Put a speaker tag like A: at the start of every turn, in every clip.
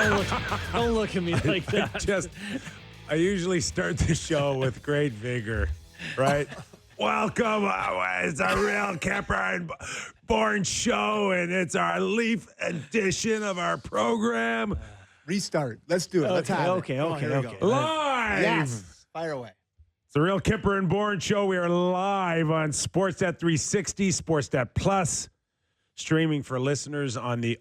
A: Don't look at me like that.
B: I usually start the show with great vigor, right? Welcome. It's our Real Kyper and Bourne show, and it's our Leaf edition of our program.
C: Restart. Let's do it. Let's have
A: Okay.
C: it.
B: Live.
C: Yes. Fire away.
B: It's the Real Kyper and Bourne show. We are live on Sportsnet 360, Sportsnet Plus, streaming for listeners on the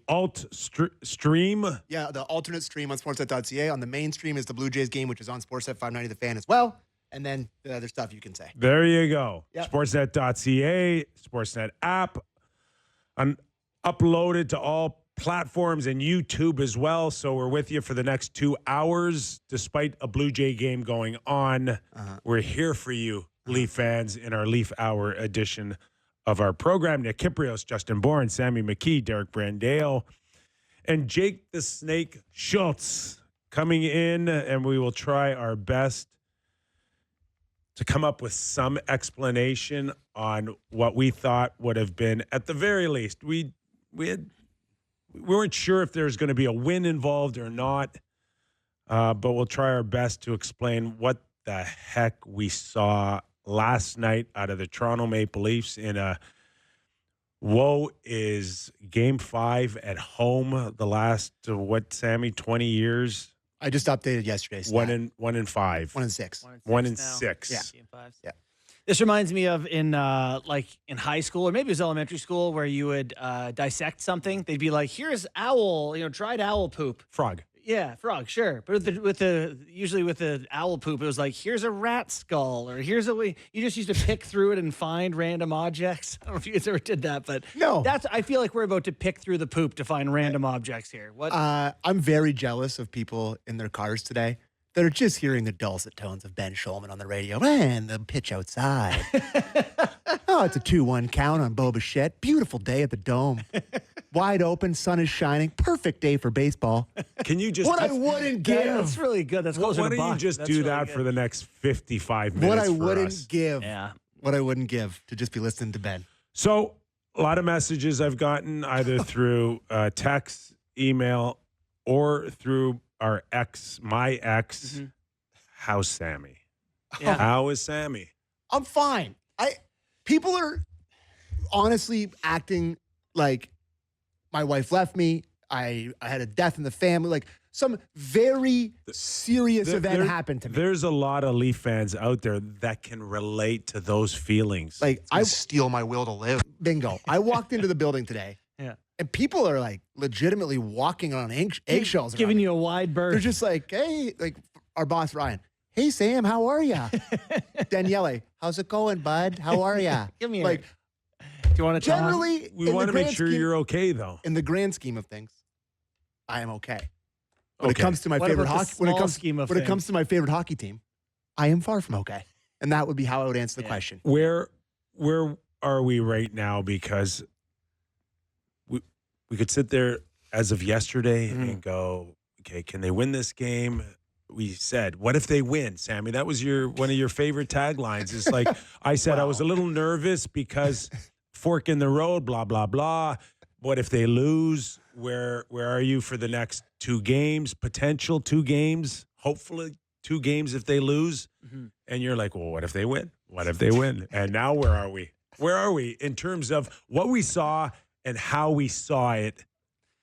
B: stream.
C: Yeah, the alternate stream on Sportsnet.ca. On the main stream is the Blue Jays game, which is on Sportsnet 590 The Fan as well. And then the other stuff you can say.
B: There you go.
C: Yep.
B: Sportsnet.ca, Sportsnet app, uploaded to all platforms and YouTube as well. So we're with you for the next 2 hours, despite a Blue Jay game going on. We're here for you, Leaf fans, in our Leaf Hour edition of our program. Nick Kypreos, Justin Bourne, Sammy McKee, Derek Brandale, and Jake the Snake Schultz coming in, and we will try our best to come up with some explanation on what we thought would have been, at the very least, we weren't sure if there's going to be a win involved or not, but we'll try our best to explain what the heck we saw last night out of the Toronto Maple Leafs in a woe is Game 5 at home, the last, Sammy, 20 years?
C: I just updated yesterday.
B: 1 and 5.
C: 1 and 6.
B: 1 and 6.
C: Yeah.
A: Game 5.
C: Yeah.
A: This reminds me of in high school, or maybe it was elementary school, where you would dissect something. They'd be like, "Here's owl, dried owl poop."
B: Frog.
A: Yeah, frog, sure. But usually with the owl poop, it was like, "Here's a rat skull," or "Here's a way." You just used to pick through it and find random objects. I don't know if you guys ever did that, but
C: No.
A: I feel like we're about to pick through the poop to find random objects here. What?
C: I'm very jealous of people in their cars today that are just hearing the dulcet tones of Ben Shulman on the radio. Man, the pitch outside. Oh, it's a 2-1 count on Bo Bichette. Beautiful day at the Dome. Wide open, sun is shining. Perfect day for baseball.
B: Can you just...
C: What I wouldn't give.
A: That's really good. That's closer
B: Why
A: to
B: don't you
A: Buck.
B: just
A: That's
B: do
A: really
B: that
A: good.
B: for the next 55 minutes
C: What I
B: for
C: wouldn't
B: us?
C: give.
A: Yeah.
C: What I wouldn't give to just be listening to Ben.
B: So, a lot of messages I've gotten either through text, email, or through my ex.
A: Mm-hmm.
B: How's Sammy?
A: Yeah.
B: How is Sammy?
C: I'm fine. People are honestly acting like my wife left me. I had a death in the family. Like some very serious event happened to me.
B: There's a lot of Leaf fans out there that can relate to those feelings.
C: Like I
D: steal my will to live.
C: bingo. I walked into the building today.
A: Yeah.
C: And people are like legitimately walking on eggshells.
A: Giving
C: around me.
A: you a wide berth.
C: They're just like, hey, like our boss Ryan. Hey Sam, how are ya? Daniele, how's it going, bud? How are ya?
A: Give me
C: like
A: do you want to
C: generally.
B: we want to make sure you're okay, though.
C: In the grand scheme of things, I am okay. When
B: Okay.
C: it comes to my
A: What
C: favorite
A: about the
C: hockey, when it
A: small
C: comes
A: scheme of
C: when it
A: things?
C: comes to my favorite hockey team, I am far from okay. And that would be how I would answer the
A: Yeah.
C: question.
B: Where are we right now? Because we could sit there as of yesterday and go, okay, can they win this game? We said, what if they win, Sammy? That was one of your favorite taglines. It's like, I said I was a little nervous because fork in the road, blah, blah, blah. What if they lose? Where are you for the next 2 games? Potential 2 games, hopefully 2 games if they lose. And you're like, well, what if they win? What if they win? And now where are we? Where are we in terms of what we saw and how we saw it?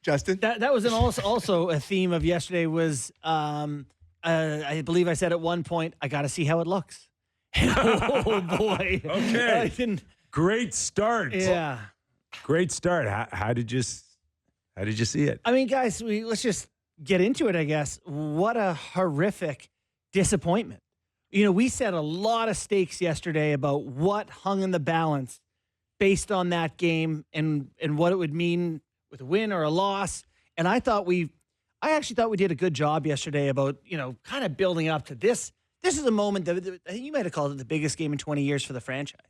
C: Justin?
A: That was also a theme of yesterday was I believe I said at one point, I got to see how it looks. Oh, boy.
B: Okay. Great start.
A: Yeah.
B: Great start. How did you see it?
A: I mean, guys, let's just get into it, I guess. What a horrific disappointment. We set a lot of stakes yesterday about what hung in the balance based on that game and what it would mean with a win or a loss. And I actually thought we did a good job yesterday about, kind of building up to this. This is a moment that I think you might have called it the biggest game in 20 years for the franchise.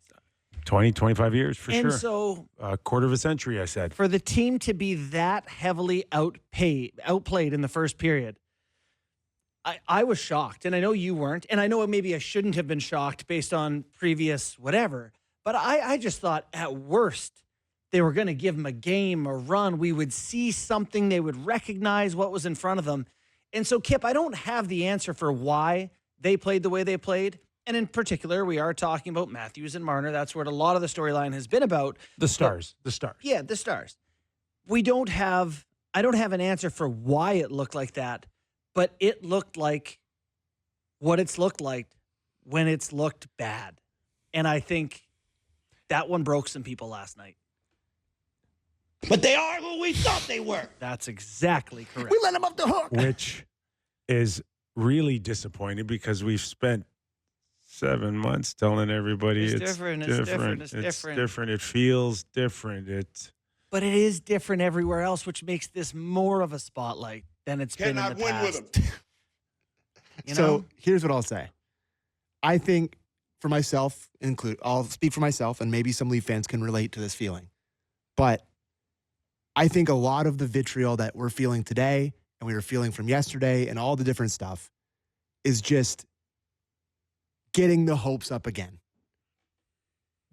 B: 20, 25 years for sure.
A: And so
B: a quarter of a century, I said.
A: for the team to be that heavily outplayed in the first period, I was shocked. And I know you weren't. And I know maybe I shouldn't have been shocked based on previous whatever. But I just thought at worst, they were going to give them a game, a run. We would see something. They would recognize what was in front of them. And so, Kip, I don't have the answer for why they played the way they played. And in particular, we are talking about Matthews and Marner. That's what a lot of the storyline has been about.
B: The Stars.
A: Yeah, the Stars. I don't have an answer for why it looked like that, but it looked like what it's looked like when it's looked bad. And I think that one broke some people last night.
D: But they are who we thought they were.
A: That's exactly correct.
C: We let him off the hook.
B: Which is really disappointing because we've spent 7 months telling everybody it's different. It feels different.
A: But it is different everywhere else, which makes this more of a spotlight than it's been in the past.
D: Cannot win with them.
C: So here's what I'll say. I think for myself, I'll speak for myself, and maybe some Leaf fans can relate to this feeling. But I think a lot of the vitriol that we're feeling today and we were feeling from yesterday and all the different stuff is just getting the hopes up again.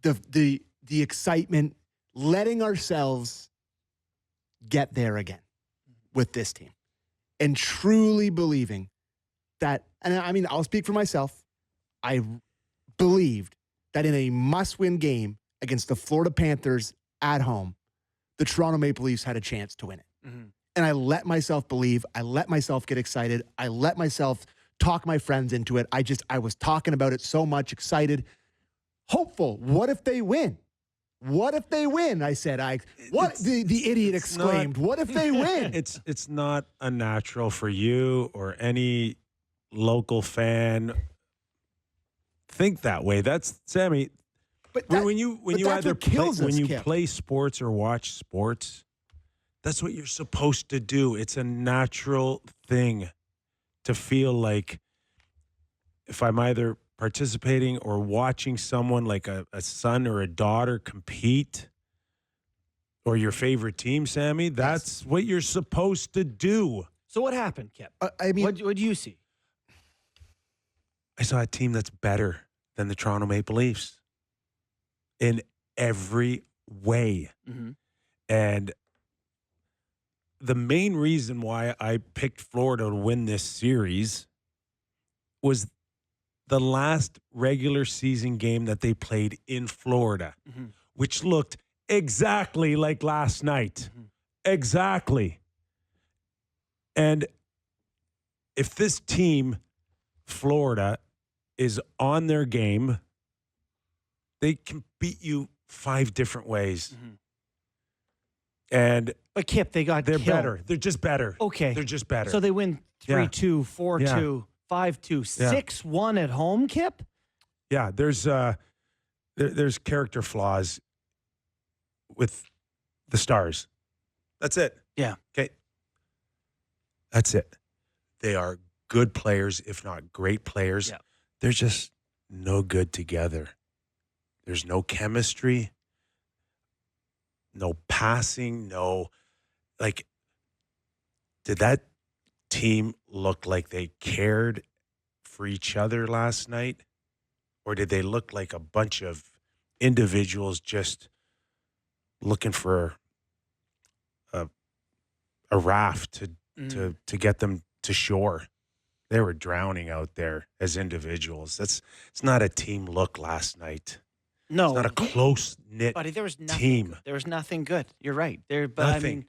C: The excitement, letting ourselves get there again with this team and truly believing that, and I mean, I'll speak for myself. I believed that in a must-win game against the Florida Panthers at home, the Toronto Maple Leafs had a chance to win it. Mm-hmm. And I let myself believe. I let myself get excited. I let myself talk my friends into it. I was talking about it so much, excited, hopeful. What if they win? What if they win? I said, the idiot exclaimed, what if they win?
B: It's not unnatural for you or any local fan think that way. That's Sammy.
C: But
B: when you play sports or watch sports, that's what you're supposed to do. It's a natural thing to feel like if I'm either participating or watching someone like a son or a daughter compete or your favorite team, Sammy, that's what you're supposed to do.
A: So what happened, Kip?
C: I mean,
A: what do you see?
B: I saw a team that's better than the Toronto Maple Leafs in every way. Mm-hmm. And the main reason why I picked Florida to win this series was the last regular season game that they played in Florida, mm-hmm. which looked exactly like last night. Mm-hmm. Exactly. And if this team, Florida, is on their game, they can beat you 5 different ways. Mm-hmm.
A: But Kip, they're killed.
B: Better. They're just better.
A: Okay.
B: They're just better.
A: So they win 3-2, 4-2, 5-2, 6-1 at home, Kip?
B: Yeah, there's character flaws with the Stars. That's it.
A: Yeah.
B: Okay. That's it. They are good players, if not great players. Yeah. They're just no good together. There's no chemistry, no passing, did that team look like they cared for each other last night? Or did they look like a bunch of individuals just looking for a raft to get them to shore? They were drowning out there as individuals. It's not a team look last night.
A: No.
B: It's not a close-knit
A: Buddy, there was nothing
B: team.
A: Good. There was nothing good. You're right.
B: Nothing.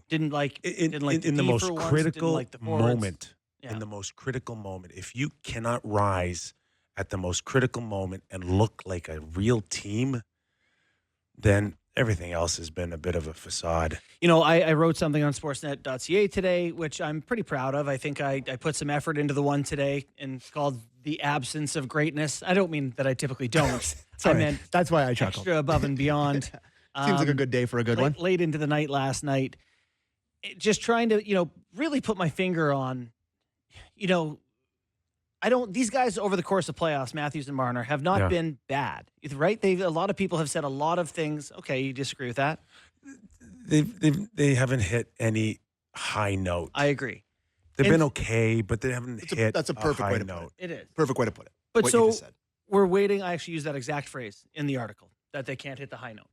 A: Didn't like
B: in the most critical moment. Yeah. In the most critical moment. If you cannot rise at the most critical moment and look like a real team, then everything else has been a bit of a facade.
A: I wrote something on sportsnet.ca today, which I'm pretty proud of. I think I put some effort into the one today and called The Absence of Greatness. I don't mean that I typically don't.
C: Sorry,
A: I meant
C: that's why I chuckled.
A: Extra above and beyond.
C: Seems like a good day for a good one.
A: Late into the night last night, just trying to, really put my finger on, these guys over the course of playoffs, Matthews and Marner, have not been bad, right? A lot of people have said a lot of things. Okay, you disagree with that?
B: They haven't hit any high note.
A: I agree.
B: They've been okay, but they haven't hit
C: that's a perfect way to
B: note.
C: Put it.
A: It is.
C: Perfect way to put it.
A: But
C: what
A: so
C: you just said.
A: We're waiting. I actually used that exact phrase in the article, that they can't hit the high note.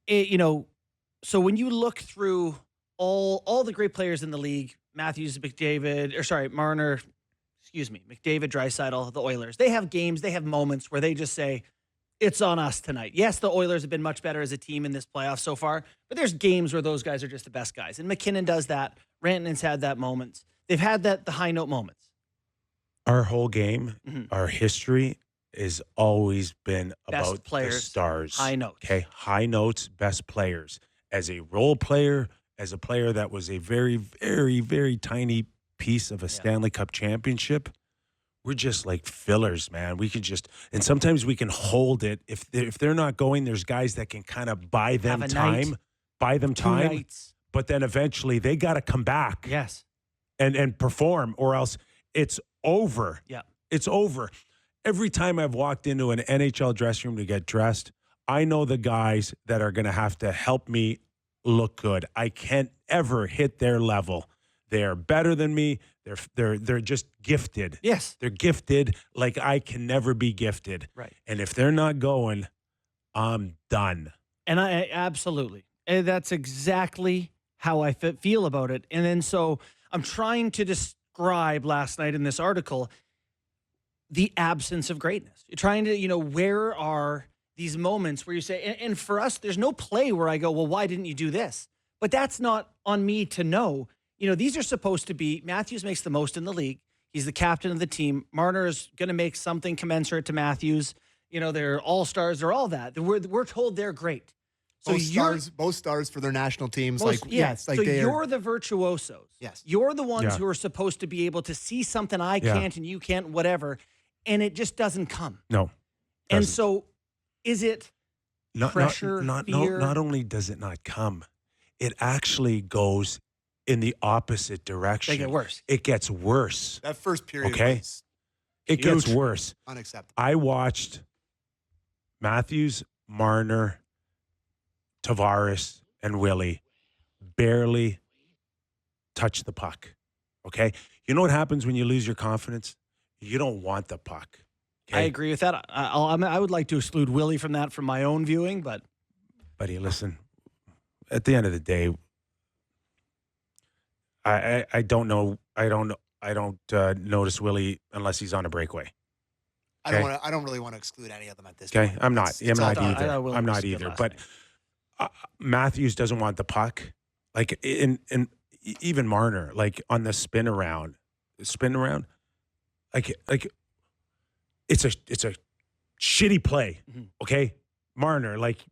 A: So when you look through all the great players in the league, Matthews, Marner, McDavid, Draisaitl, the Oilers, they have games, they have moments where they just say, it's on us tonight. Yes, the Oilers have been much better as a team in this playoff so far, but there's games where those guys are just the best guys. And McKinnon does that. Rantanen's had that moments. They've had the high note moments.
B: Our whole game, our history has always been
A: Best
B: about
A: players,
B: the stars.
A: high notes.
B: Okay, high notes, best players. As a role player, as a player that was a very, very, very tiny piece of a Stanley Cup championship, we're just like fillers, man. We can just, and sometimes we can hold it. If they're not going, there's guys that can kind of buy them time.
A: Nights.
B: But then eventually they got to come back.
A: Yes.
B: And perform, or else it's over.
A: Yeah.
B: It's over. Every time I've walked into an NHL dressing room to get dressed, I know the guys that are going to have to help me look good. I can't ever hit their level. They are better than me. They're just gifted.
A: Yes.
B: They're gifted like I can never be gifted.
A: Right.
B: And if they're not going, I'm done.
A: And I absolutely. And that's exactly how I feel about it. And then so I'm trying to describe last night in this article the absence of greatness. You're trying to, where are these moments where you say, and for us, there's no play where I go, well, why didn't you do this? But that's not on me to know. These are supposed to be, Matthews makes the most in the league. He's the captain of the team. Marner is going to make something commensurate to Matthews. They're all-stars. They're all that. We're told they're great. So
C: both stars for their national teams.
A: So you're the virtuosos.
C: Yes.
A: You're the ones who are supposed to be able to see something I can't and you can't, whatever. And it just doesn't come.
B: No.
A: And so is it pressure, fear?
B: Not only does it not come, it actually goes in the opposite direction.
A: They get worse.
B: It gets worse.
C: That first period was
B: it gets worse.
C: Unacceptable.
B: I watched Matthews, Marner, Tavares, and Willie barely touch the puck. Okay? You know what happens when you lose your confidence? You don't want the puck. Okay?
A: I agree with that. I would like to exclude Willie from that from my own viewing, but.
B: Buddy, listen. At the end of the day, I don't know. I don't notice Willie unless he's on a breakaway. Okay?
C: I don't really want to exclude any of them at this
B: point.
C: point.
B: I'm not either. I'm not either. But Matthews doesn't want the puck. Like in even Marner, like on the spin around, like it's a shitty play. Mm-hmm. Okay, Marner, like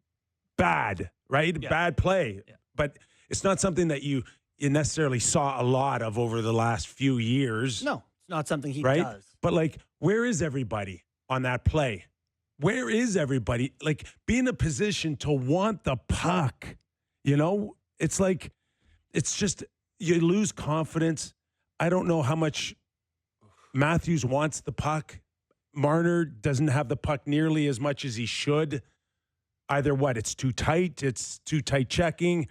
B: bad, right? Yeah. Bad play, but it's not something that you necessarily saw a lot of over the last few years.
A: No, it's not something he
B: right?
A: does.
B: But like, where is everybody on that play? Where is everybody? Like, be in a position to want the puck. It's like, it's just, you lose confidence. I don't know how much Matthews wants the puck. Marner doesn't have the puck nearly as much as he should. Either it's too tight checking.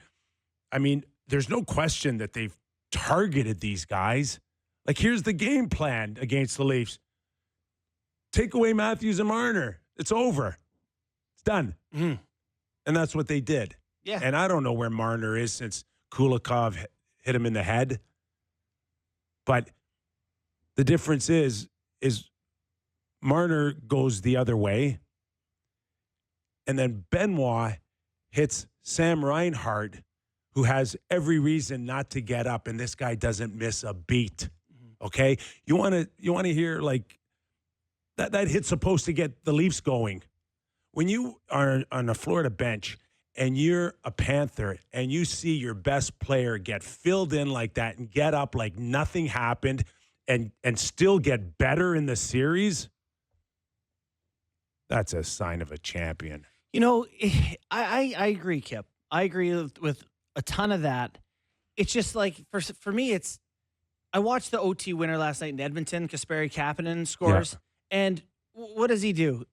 B: I mean, there's no question that they've targeted these guys. Like, here's the game plan against the Leafs. Take away Matthews and Marner. It's over. It's done.
A: Mm.
B: And that's what they did.
A: Yeah.
B: And I don't know where Marner is since Kulikov hit him in the head. But the difference is Marner goes the other way. And then Benoit hits Sam Reinhart, who has every reason not to get up, and this guy doesn't miss a beat. Okay? You want to hear like that hit's supposed to get the Leafs going. When you are on a Florida bench and you're a Panther and you see your best player get filled in like that and get up like nothing happened and still get better in the series, that's a sign of a champion.
A: I agree, Kip. I agree with a ton of that. It's just like, for me, I watched the OT winner last night in Edmonton. Kasperi Kapanen scores. Yeah. And what does he do?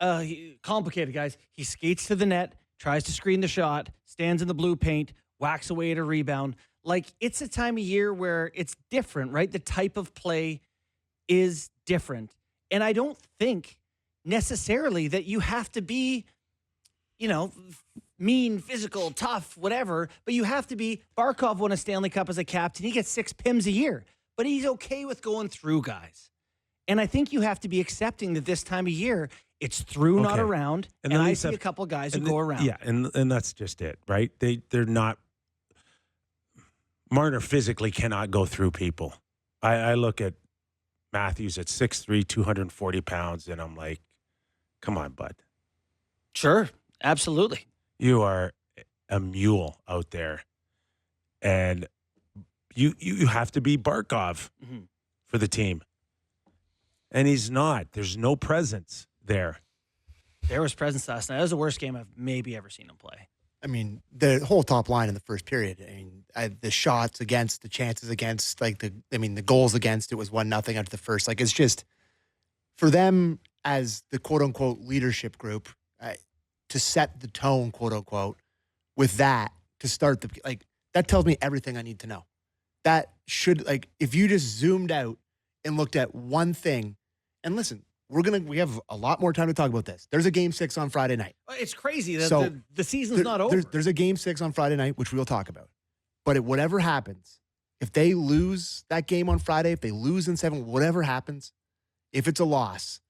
A: Complicated, guys. He skates to the net, tries to screen the shot, stands in the blue paint, whacks away at a rebound. Like, it's a time of year where it's different, right? The type of play is different. And I don't think necessarily that you have to be, mean, physical, tough, whatever, but you have to be. Barkov won a Stanley Cup as a captain. He gets 6 PIMs a year, but he's okay with going through guys. And I think you have to be accepting that this time of year, it's through, not around. And I see a couple guys who go around.
B: Yeah, and that's just it, right? They're not. Marner physically cannot go through people. I look at Matthews at 6'3", 240 pounds, and I'm like, come on, bud.
A: Sure, absolutely.
B: You are a mule out there, and you have to be Barkov for the team. And he's not. There's no presence there.
A: There was presence last night. That was the worst game I've maybe ever seen him play.
C: I mean, the whole top line in the first period. I mean, the shots against, the chances against, the goals against, it was 1-0 after the first. Like, it's just for them as the quote unquote leadership group to set the tone, quote unquote, with that to start that tells me everything I need to know. That should, if you just zoomed out and looked at one thing, and listen, we have a lot more time to talk about this. There's a game 6 on Friday night.
A: It's crazy that the season's not over.
C: There's a game 6 on Friday night, which we'll talk about. But whatever happens, if they lose that game on Friday, if they lose in 7, whatever happens, if it's a loss,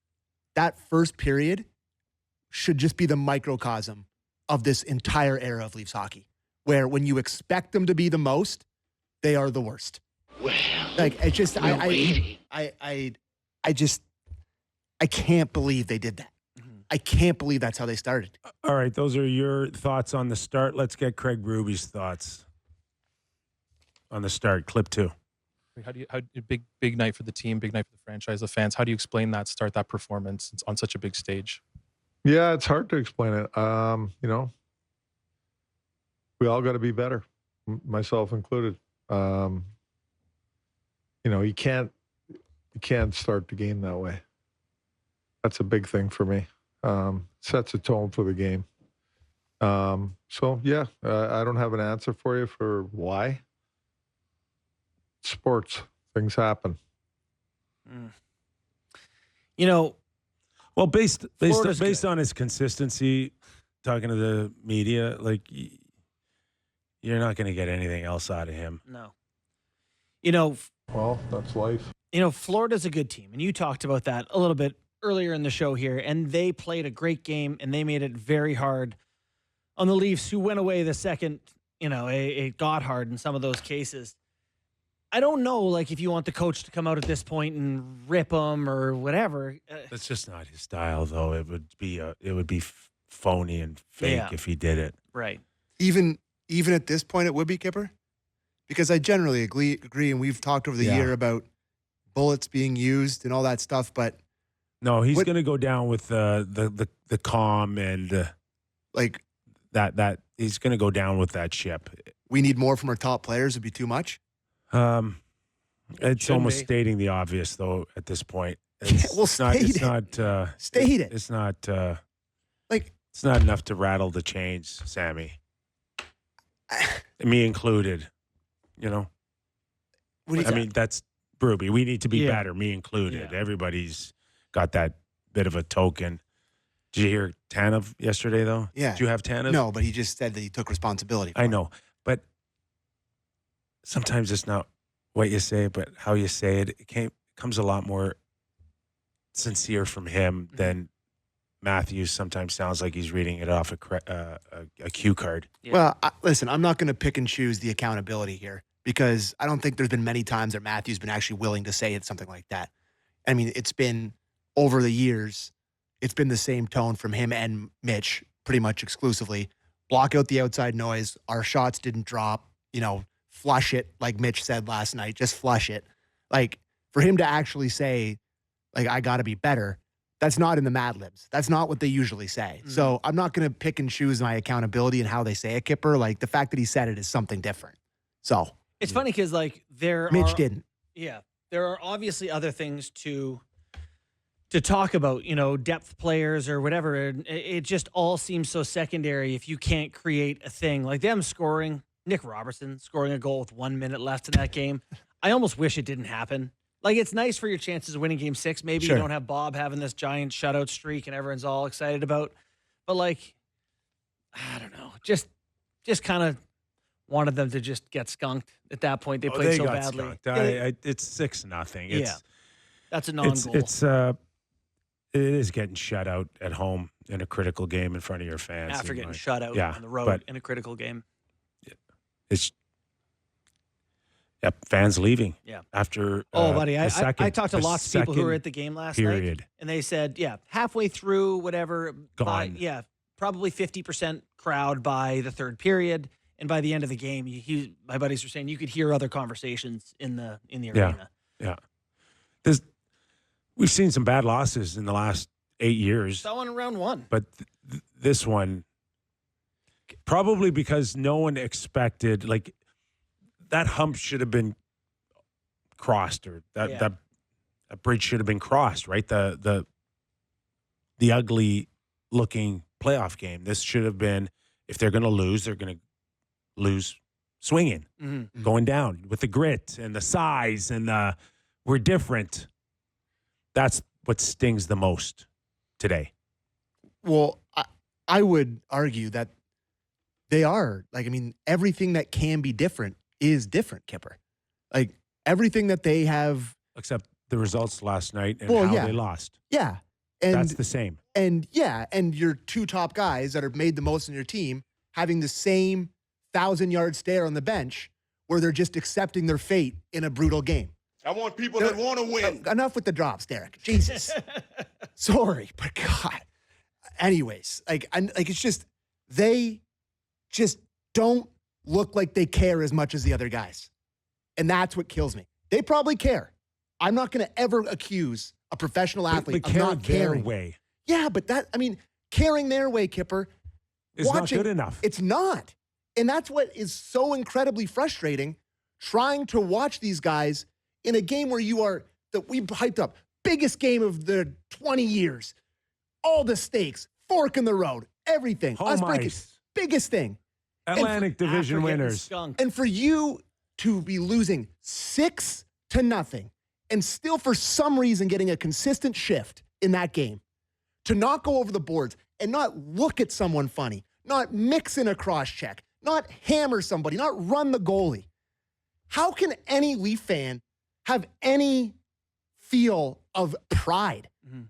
C: that first period should just be the microcosm of this entire era of Leafs hockey, where when you expect them to be the most, they are the worst.
D: Well,
C: it's just I can't believe they did that. I can't believe that's how they started.
B: All right, those are your thoughts on the start. Let's get Craig Ruby's thoughts on the start. Clip 2.
E: How big night for the team, big night for the franchise, the fans. How do you explain that start, that performance on such a big stage?
F: Yeah, it's hard to explain it. We all got to be better, myself included. You can't start the game that way. That's a big thing for me. Sets a tone for the game. I don't have an answer for you for why. Sports, things happen.
B: Well, based on his consistency, talking to the media, you're not going to get anything else out of him.
A: No.
F: Well, that's life.
A: Florida's a good team, and you talked about that a little bit earlier in the show here, and they played a great game, and they made it very hard on the Leafs, who went away the second, it got hard in some of those cases. I don't know, if you want the coach to come out at this point and rip them or whatever.
B: That's just not his style, though. It would be phony and fake if he did it.
A: Right.
C: Even at this point, it would be, Kyper, because I generally agree, and we've talked over the year about bullets being used and all that stuff, but
B: no, he's going to go down with the calm and that he's going to go down with that ship.
C: We need more from our top players would be too much.
B: It's almost stating the obvious, though. At this point,
C: It's not
B: enough to rattle the chains, Sammy. Me included. That's Ruby. We need to be better. Me included. Yeah. Everybody's got that bit of a token. Did you hear Tanev yesterday, though?
C: Yeah.
B: Did you have Tanev?
C: No, but he just said that he took responsibility for
B: I know. But sometimes it's not what you say, but how you say it. It comes a lot more sincere from him than Matthews sometimes sounds like he's reading it off a cue card.
C: Yeah. Well, listen, I'm not going to pick and choose the accountability here because I don't think there's been many times that Matthews been actually willing to say something like that. I mean, it's been over the years, it's been the same tone from him and Mitch pretty much exclusively. Block out the outside noise. Our shots didn't drop, flush it like Mitch said last night, just flush it. For him to actually say, I got to be better, that's not in the Mad Libs. That's not what they usually say. Mm-hmm. So I'm not going to pick and choose my accountability and how they say it, Kyper. The fact that he said it is something different. So
A: it's funny because
C: Mitch didn't.
A: Yeah, there are obviously other things to talk about, depth players or whatever. It just all seems so secondary if you can't create a thing like them scoring. Nick Robertson scoring a goal with 1 minute left in that game. I almost wish it didn't happen. It's nice for your chances of winning game 6. Maybe you don't have Bob having this giant shutout streak and everyone's all excited about. But I don't know, just kind of wanted them to just get skunked at that point. They played
B: they
A: so
B: got
A: badly.
B: skunked.
A: Yeah,
B: It's 6-0.
A: yeah, that's a non-goal.
B: It is getting shut out at home in a critical game in front of your fans.
A: After
B: and
A: getting
B: like,
A: shut out
B: yeah,
A: on the road
B: but
A: in a critical game.
B: it's fans leaving.
A: Yeah.
B: After
A: Buddy,
B: the
A: I
B: second,
A: talked to
B: the
A: lots of people who were
B: second
A: at the game last
B: period.
A: night, and they said, halfway through, whatever,
B: Gone.
A: probably 50% crowd by the third period, and by the end of the game, my buddies were saying you could hear other conversations in the arena.
B: Yeah. We've seen some bad losses in the last 8 years.
A: That one in round one.
B: But this one, probably because no one expected, like, that hump should have been crossed, or that bridge should have been crossed, right? The ugly looking playoff game. This should have been, if they're going to lose, they're going to lose swinging, going down with the grit and the size and we're different. That's what stings the most today.
C: Well, I would argue that they are. Like, I mean, everything that can be different is different, Kyper. Like, everything that they have.
B: Except the results last night and
C: Well,
B: how
C: yeah.
B: they lost.
C: Yeah. And
B: That's the same.
C: And your two top guys that are made the most in your team having the same 1,000-yard stare on the bench where they're just accepting their fate in a brutal game.
D: I want people that want to win.
C: Enough with the drops, Derek. Jesus. Sorry, but God. Anyways, it's just, they just don't look like they care as much as the other guys. And that's what kills me. They probably care. I'm not going to ever accuse a professional athlete
B: But
C: of not
B: their
C: caring.
B: way
C: Yeah, but caring their way, Kyper,
B: is not good enough.
C: It's not. And that's what is so incredibly frustrating, trying to watch these guys in a game where we hyped up, biggest game of the 20 years, all the stakes, fork in the road, everything.
B: Home ice.
C: Biggest thing.
B: Atlantic Division
A: After getting
B: winners.
A: skunked.
C: And for you to be losing 6-0 and still for some reason getting a consistent shift in that game, to not go over the boards and not look at someone funny, not mix in a cross check, not hammer somebody, not run the goalie. How can any Leaf fan have any feel of pride?
A: Mm-hmm.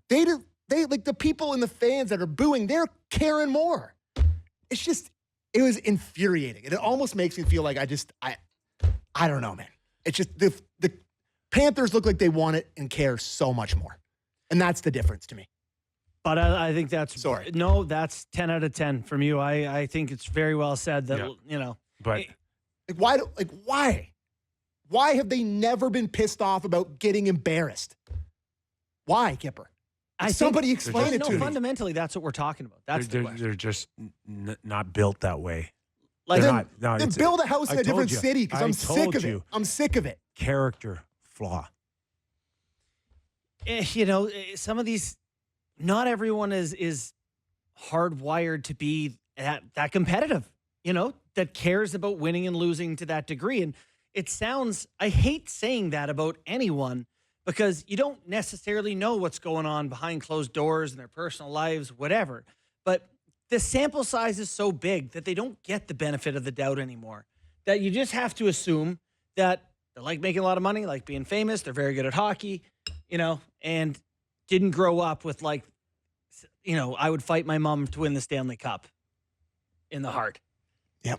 C: They like the people in the fans that are booing, they're caring more. It's just, it was infuriating. And it almost makes me feel like I don't know, man. It's just the Panthers look like they want it and care so much more. And that's the difference to me.
A: But I think that's
C: Sorry.
A: No, that's 10 out of 10 from you. I think it's very well said that
B: But
C: Why have they never been pissed off about getting embarrassed? Why, Kyper? Somebody explain it to me.
A: Fundamentally, that's what we're talking about. That's the question.
B: they're just not built that way.
A: Like,
B: They're
C: Then,
B: not. No,
C: then
B: it's
C: build a house in
B: I
C: a different
B: told you.
C: city because
B: I
C: I'm sick
B: told
C: of it.
B: you.
C: I'm sick of it.
B: Character flaw.
A: Some of these, not everyone is hardwired to be that competitive, that cares about winning and losing to that degree. And it sounds, I hate saying that about anyone because you don't necessarily know what's going on behind closed doors in their personal lives, whatever. But the sample size is so big that they don't get the benefit of the doubt anymore. That you just have to assume that they like making a lot of money, like being famous, they're very good at hockey, and didn't grow up with I would fight my mom to win the Stanley Cup in the heart.
C: Yep.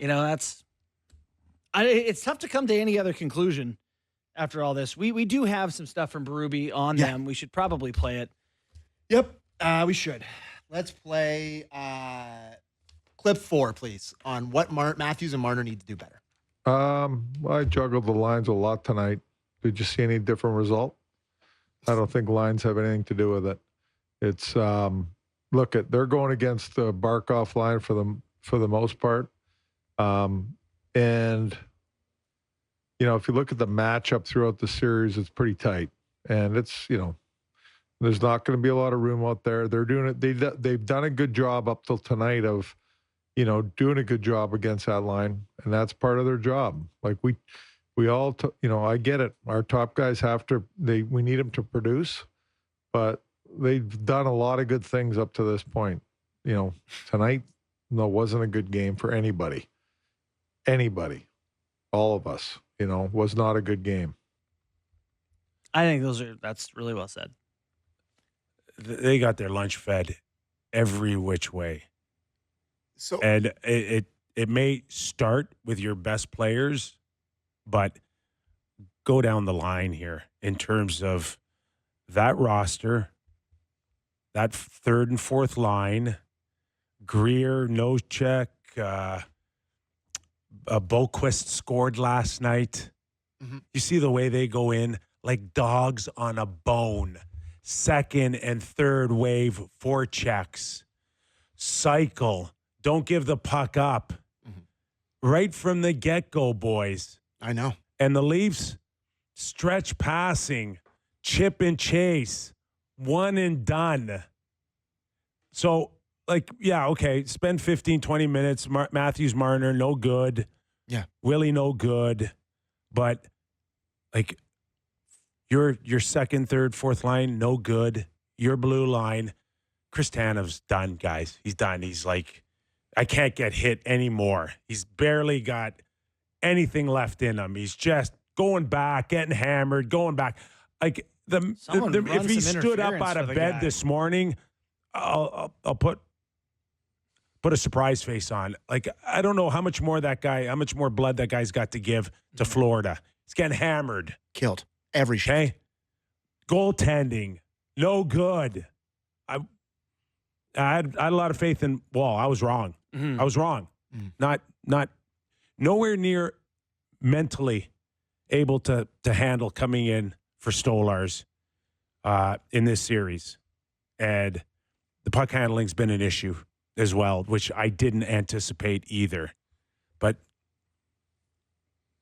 A: It's tough to come to any other conclusion after all this. We do have some stuff from Berube on them. We should probably play it.
C: Yep, we should. Let's play clip 4, please, on what Matthews and Marner need to do better.
F: I juggled the lines a lot tonight. Did you see any different result? I don't think lines have anything to do with it. It's they're going against the Barkov line for the most part. And if you look at the matchup throughout the series, it's pretty tight. And it's, there's not going to be a lot of room out there. They're doing it. They've done a good job up till tonight of, doing a good job against that line. And that's part of their job. Like we all, I get it. Our top guys we need them to produce, but they've done a lot of good things up to this point. Tonight No, it wasn't a good game for anybody. Anybody. All of us, was not a good game.
A: I think that's really well said.
B: They got their lunch fed every which way.
C: So
B: And it may start with your best players, but go down the line here in terms of that roster, that third and fourth line, Greer, Nocheck, Boquist scored last night.
C: Mhm.
B: You see the way they go in like dogs on a bone. Second and third wave forechecks. Cycle. Don't give the puck up. Right from the get-go, boys.
C: I know.
B: And the Leafs, stretch passing, chip and chase, one and done. So, okay, spend 15, 20 minutes. Matthews, Marner, no good.
C: Yeah.
B: Willie, no good. But, your second, third, fourth line, no good. Your blue line, Chris Tanev's done, guys. He's done. He's I can't get hit anymore. He's barely got anything left in him. He's just going back, getting hammered, going back.
A: Someone run
B: if he
A: some
B: stood up
A: interference
B: out
A: for
B: of
A: the
B: bed
A: guy.
B: this morning, I'll put a surprise face on. I don't know how much more blood that guy's got to give to Florida. He's getting hammered.
C: Killed every shift.
B: Okay, goaltending, no good. I had a lot of faith in Wall. I was wrong. I was wrong. Not nowhere near mentally able to handle coming in for Stolars in this series. And the puck handling's been an issue as well, which I didn't anticipate either. But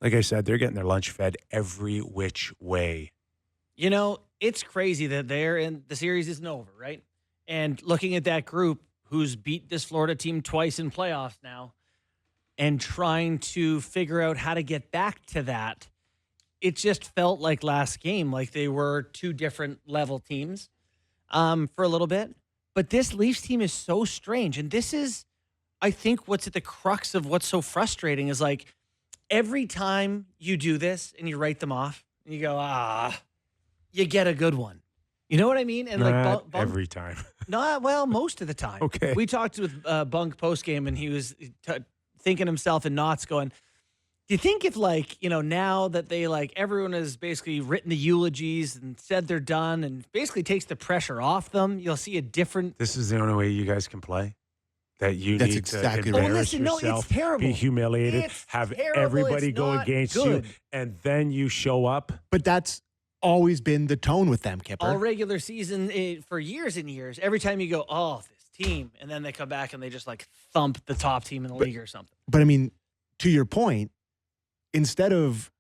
B: like I said, they're getting their lunch fed every which way.
A: It's crazy that the series isn't over, right? And looking at that group who's beat this Florida team twice in playoffs now and trying to figure out how to get back to that, it just felt like last game, like they were two different level teams for a little bit. But this Leafs team is so strange. And this is, I think, what's at the crux of what's so frustrating is every time you do this and you write them off and you go, you get a good one. You know what I mean? And
B: Not
A: Bunk,
B: every time.
A: no, well, most of the time.
B: Okay.
A: We talked with Bunk postgame, and he was thinking himself in knots, going, "Do you think if now that they everyone has basically written the eulogies and said they're done, and basically takes the pressure off them, you'll see a different."
B: This is the only way you guys can play. That you
C: That's
B: need
C: exactly
B: to
C: right.
B: embarrass
A: Listen, no, it's
B: yourself,
A: terrible.
B: be humiliated,
A: It's
B: have
A: terrible.
B: everybody
A: It's
B: go
A: not
B: against
A: good.
B: you, and then you show up.
C: But that's always been the tone with them, Kipper.
A: All regular season for years and years, every time you go, "Oh, this team," and then they come back and they just thump the top team in the league or something.
C: But I mean, to your point, instead of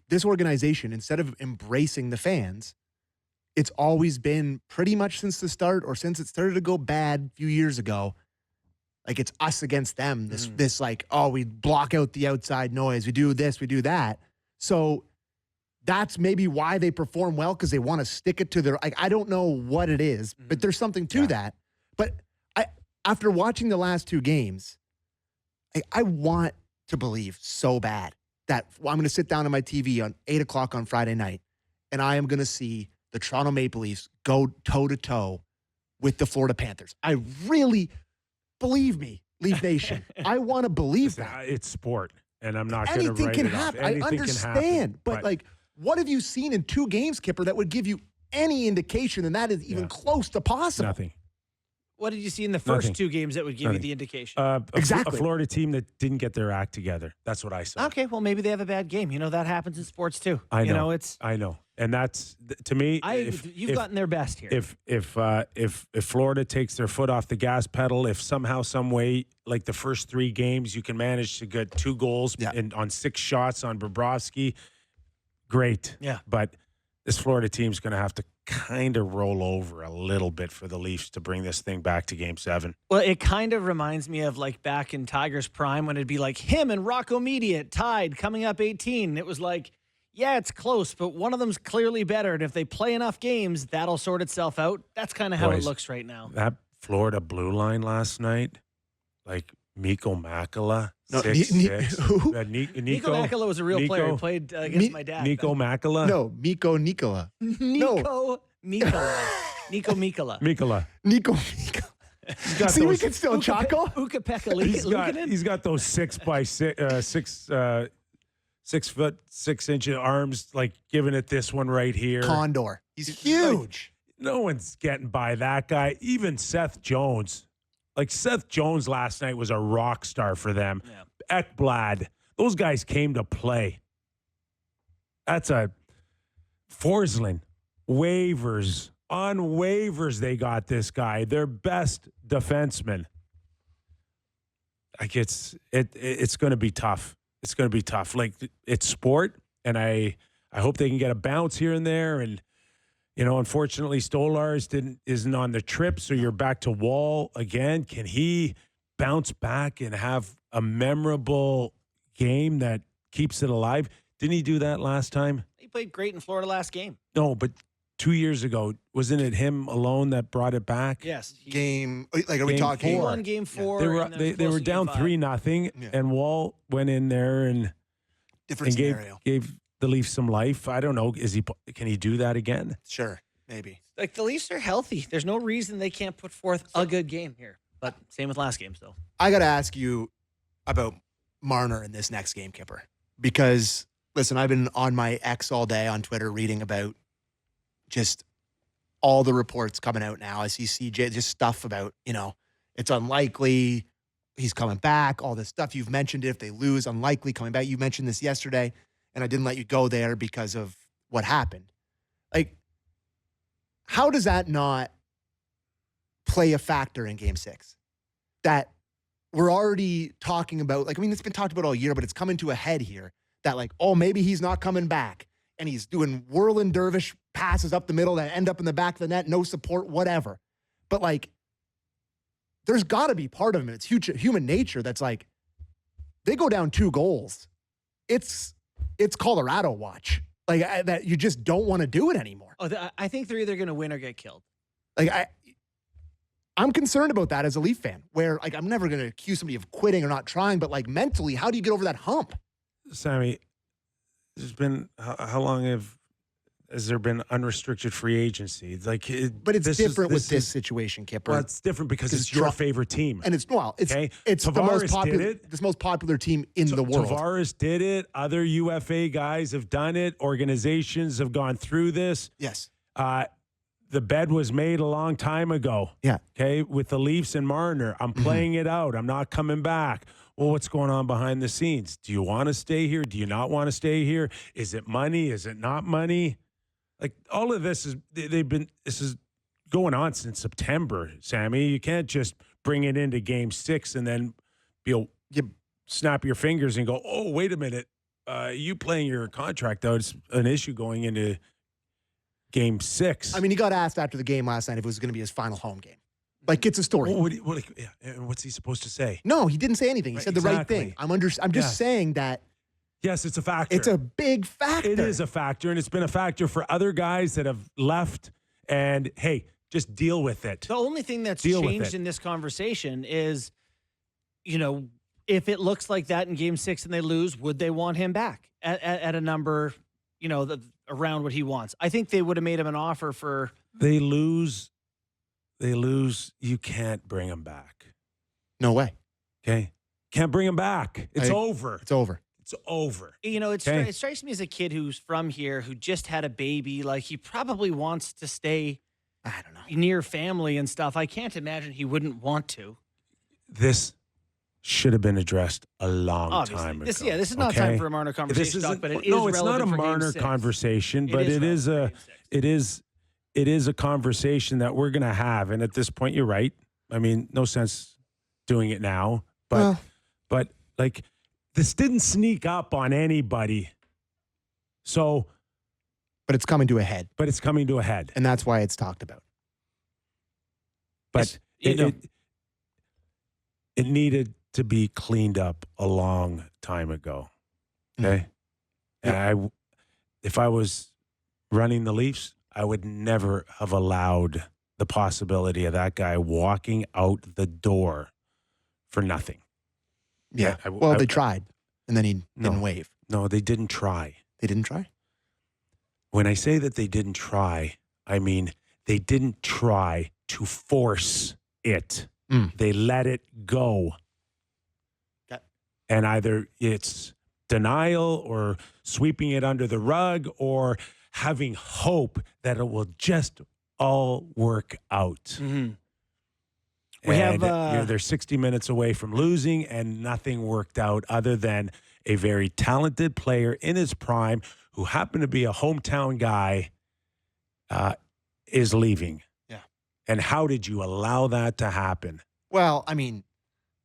C: this organization, instead of embracing the fans, it's always been pretty much since the start, or since it started to go bad a few years ago, it's us against them. This we block out the outside noise. We do this, we do that. So that's maybe why they perform well, because they want to stick it to their, I don't know what it is, but there's something to that. But after watching the last two games, I want to believe so bad that I'm going to sit down on my TV on 8 o'clock on Friday night, and I am going to see the Toronto Maple Leafs go toe-to-toe with the Florida Panthers. I really, believe me, Leaf Nation, I want to believe that.
B: It's sport, and I'm not going to
C: Anything
B: write
C: can
B: it off.
C: happen. I
B: Anything can
C: understand.
B: happen,
C: But what have you seen in two games, Kipper, that would give you any indication, and that is even close to possible?
B: Nothing.
A: What did you see in the first
B: Nothing.
A: two games that would give you the indication?
C: Exactly.
B: A Florida team that didn't get their act together. That's what I saw.
A: Okay, well, maybe they have a bad game. That happens in sports too.
B: I know.
A: I
B: know, and that's to me.
A: You've gotten their best here.
B: If Florida takes their foot off the gas pedal, if somehow, some way, the first three games, you can manage to get 2 goals on 6 shots on Bobrovsky, great.
A: Yeah.
B: But this Florida team's going to have to kind of roll over a little bit for the Leafs to bring this thing back to Game 7.
A: Well, it kind of reminds me of back in Tigers prime when it'd be him and Rocco Mediate tied coming up 18. It was yeah, it's close, but one of them's clearly better. And if they play enough games, that'll sort itself out. That's kind of how it
B: Boys,
A: looks right now.
B: That Florida blue line last night, like Mikko Makela.
C: No,
B: 6'6".
C: who?
A: Nico Makela was a real player. He played against my dad.
B: Mikko Makela.
C: No, Mikko Nikola.
A: Nico Mikkola. Nico Mikkola.
B: Mikkola.
C: Nico Nikola. See, we can still chuckle.
A: Ukko-Pekka
B: He's got those 6 foot 6 inch arms, like giving it this one right here.
C: Condor. He's huge.
B: No one's getting by that guy. Even Seth Jones. Like Seth Jones last night was a rock star for them. Yeah. Ekblad. Those guys came to play. That's a Forsland. Waivers. On waivers, they got this guy. Their best defenseman. Like it's going to be tough. It's going to be tough. Like it's sport, and I hope they can get a bounce here and there. And unfortunately, Stolarz isn't on the trip, so you're back to Wall again. Can he bounce back and have a memorable game that keeps it alive? Didn't he do that last time?
A: He played great in Florida last game.
B: No, but 2 years ago, wasn't it him alone that brought it back?
A: Yes.
C: Game, like, are we
B: Game
C: talking?
A: He
B: 4.
A: won game 4.
B: They were down 3-0, and Wall went in there and
C: scenario.
B: gave the Leafs some life. I don't know. Can he do that again?
C: Sure, maybe.
A: Like the Leafs are healthy. There's no reason they can't put forth a good game here. But same with last game still.
C: I got to ask you about Marner in this next game, Kyper. Because, listen, I've been on my X all day on Twitter reading about just all the reports coming out now. I see CJ, just stuff about, it's unlikely he's coming back, all this stuff. You've mentioned it. If they lose, unlikely coming back. You mentioned this yesterday, and I didn't let you go there because of what happened. Like, how does that not play a factor in Game 6? That we're already talking about, like, I mean, it's been talked about all year, but it's coming to a head here that, like, oh, maybe he's not coming back. And he's doing whirling dervish passes up the middle that end up in the back of the net, no support, whatever. But, like, there's got to be part of him. It's human nature that's like, they go down 2 goals. It's Colorado watch. Like, that you just don't want to do it anymore.
A: Oh, I think they're either going to win or get killed.
C: Like, I'm concerned about that as a Leaf fan, where, like, I'm never going to accuse somebody of quitting or not trying, but, like, mentally, how do you get over that hump?
B: Sammy, there's been how long has there been unrestricted free agency? But
C: it's different with this situation, Kyper.
B: Well, it's different because it's your favorite team,
C: and it's
B: okay?
C: It's the
B: Tavares
C: most popular team in the world.
B: Tavares did it. Other UFA guys have done it. Organizations have gone through this.
C: Yes.
B: The bed was made a long time ago.
C: Yeah.
B: Okay, with the Leafs and Marner, I'm playing it out. I'm not coming back. Well, what's going on behind the scenes? Do you want to stay here? Do you not want to stay here? Is it money? Is it not money? Like, all of this this is going on since September, Sammy. You can't just bring it into Game 6 and then you snap your fingers and go, oh, wait a minute. You playing your contract out is an issue going into Game 6.
C: I mean, he got asked after the game last night if it was going to be his final home game. Like, it's a story.
B: What's he supposed to say?
C: No, he didn't say anything. He said the right thing. I'm just saying that.
B: Yes, it's a factor.
C: It's a big factor.
B: It is a factor, and it's been a factor for other guys that have left. And, hey, just deal with it.
A: The only thing that's changed in this conversation is, if it looks like that in Game 6 and they lose, would they want him back at a number, around what he wants? I think they would have made him an offer for.
B: They lose. You can't bring him back.
C: No way.
B: Okay? Can't bring him back. It's over.
C: It's over.
B: It's over.
A: It strikes me as a kid who's from here, who just had a baby. Like, he probably wants to stay,
C: I don't know,
A: near family and stuff. I can't imagine he wouldn't want to.
B: This should have been addressed a long time ago.
A: This is not time for a Marner conversation, but it is
B: no, it's not a
A: relevant for
B: Marner
A: Game 6.
B: conversation, but it is a conversation that we're going to have. And at this point, you're right. I mean, no sense doing it now, but like, this didn't sneak up on anybody. So,
C: but it's coming to a head.
B: And
C: that's why it's talked about.
B: But it needed to be cleaned up a long time ago. Okay?
C: Mm-hmm.
B: And if I was running the Leafs, I would never have allowed the possibility of that guy walking out the door for nothing.
C: Yeah. They tried, and then he didn't wave.
B: No, they didn't try.
C: They didn't try?
B: When I say that they didn't try, I mean they didn't try to force it. They let it go.
C: Okay.
B: And either it's denial or sweeping it under the rug or having hope that it will just all work out.
A: Mm-hmm.
B: They're 60 minutes away from losing, and nothing worked out other than a very talented player in his prime who happened to be a hometown guy is leaving.
C: Yeah.
B: And how did you allow that to happen?
C: Well, I mean,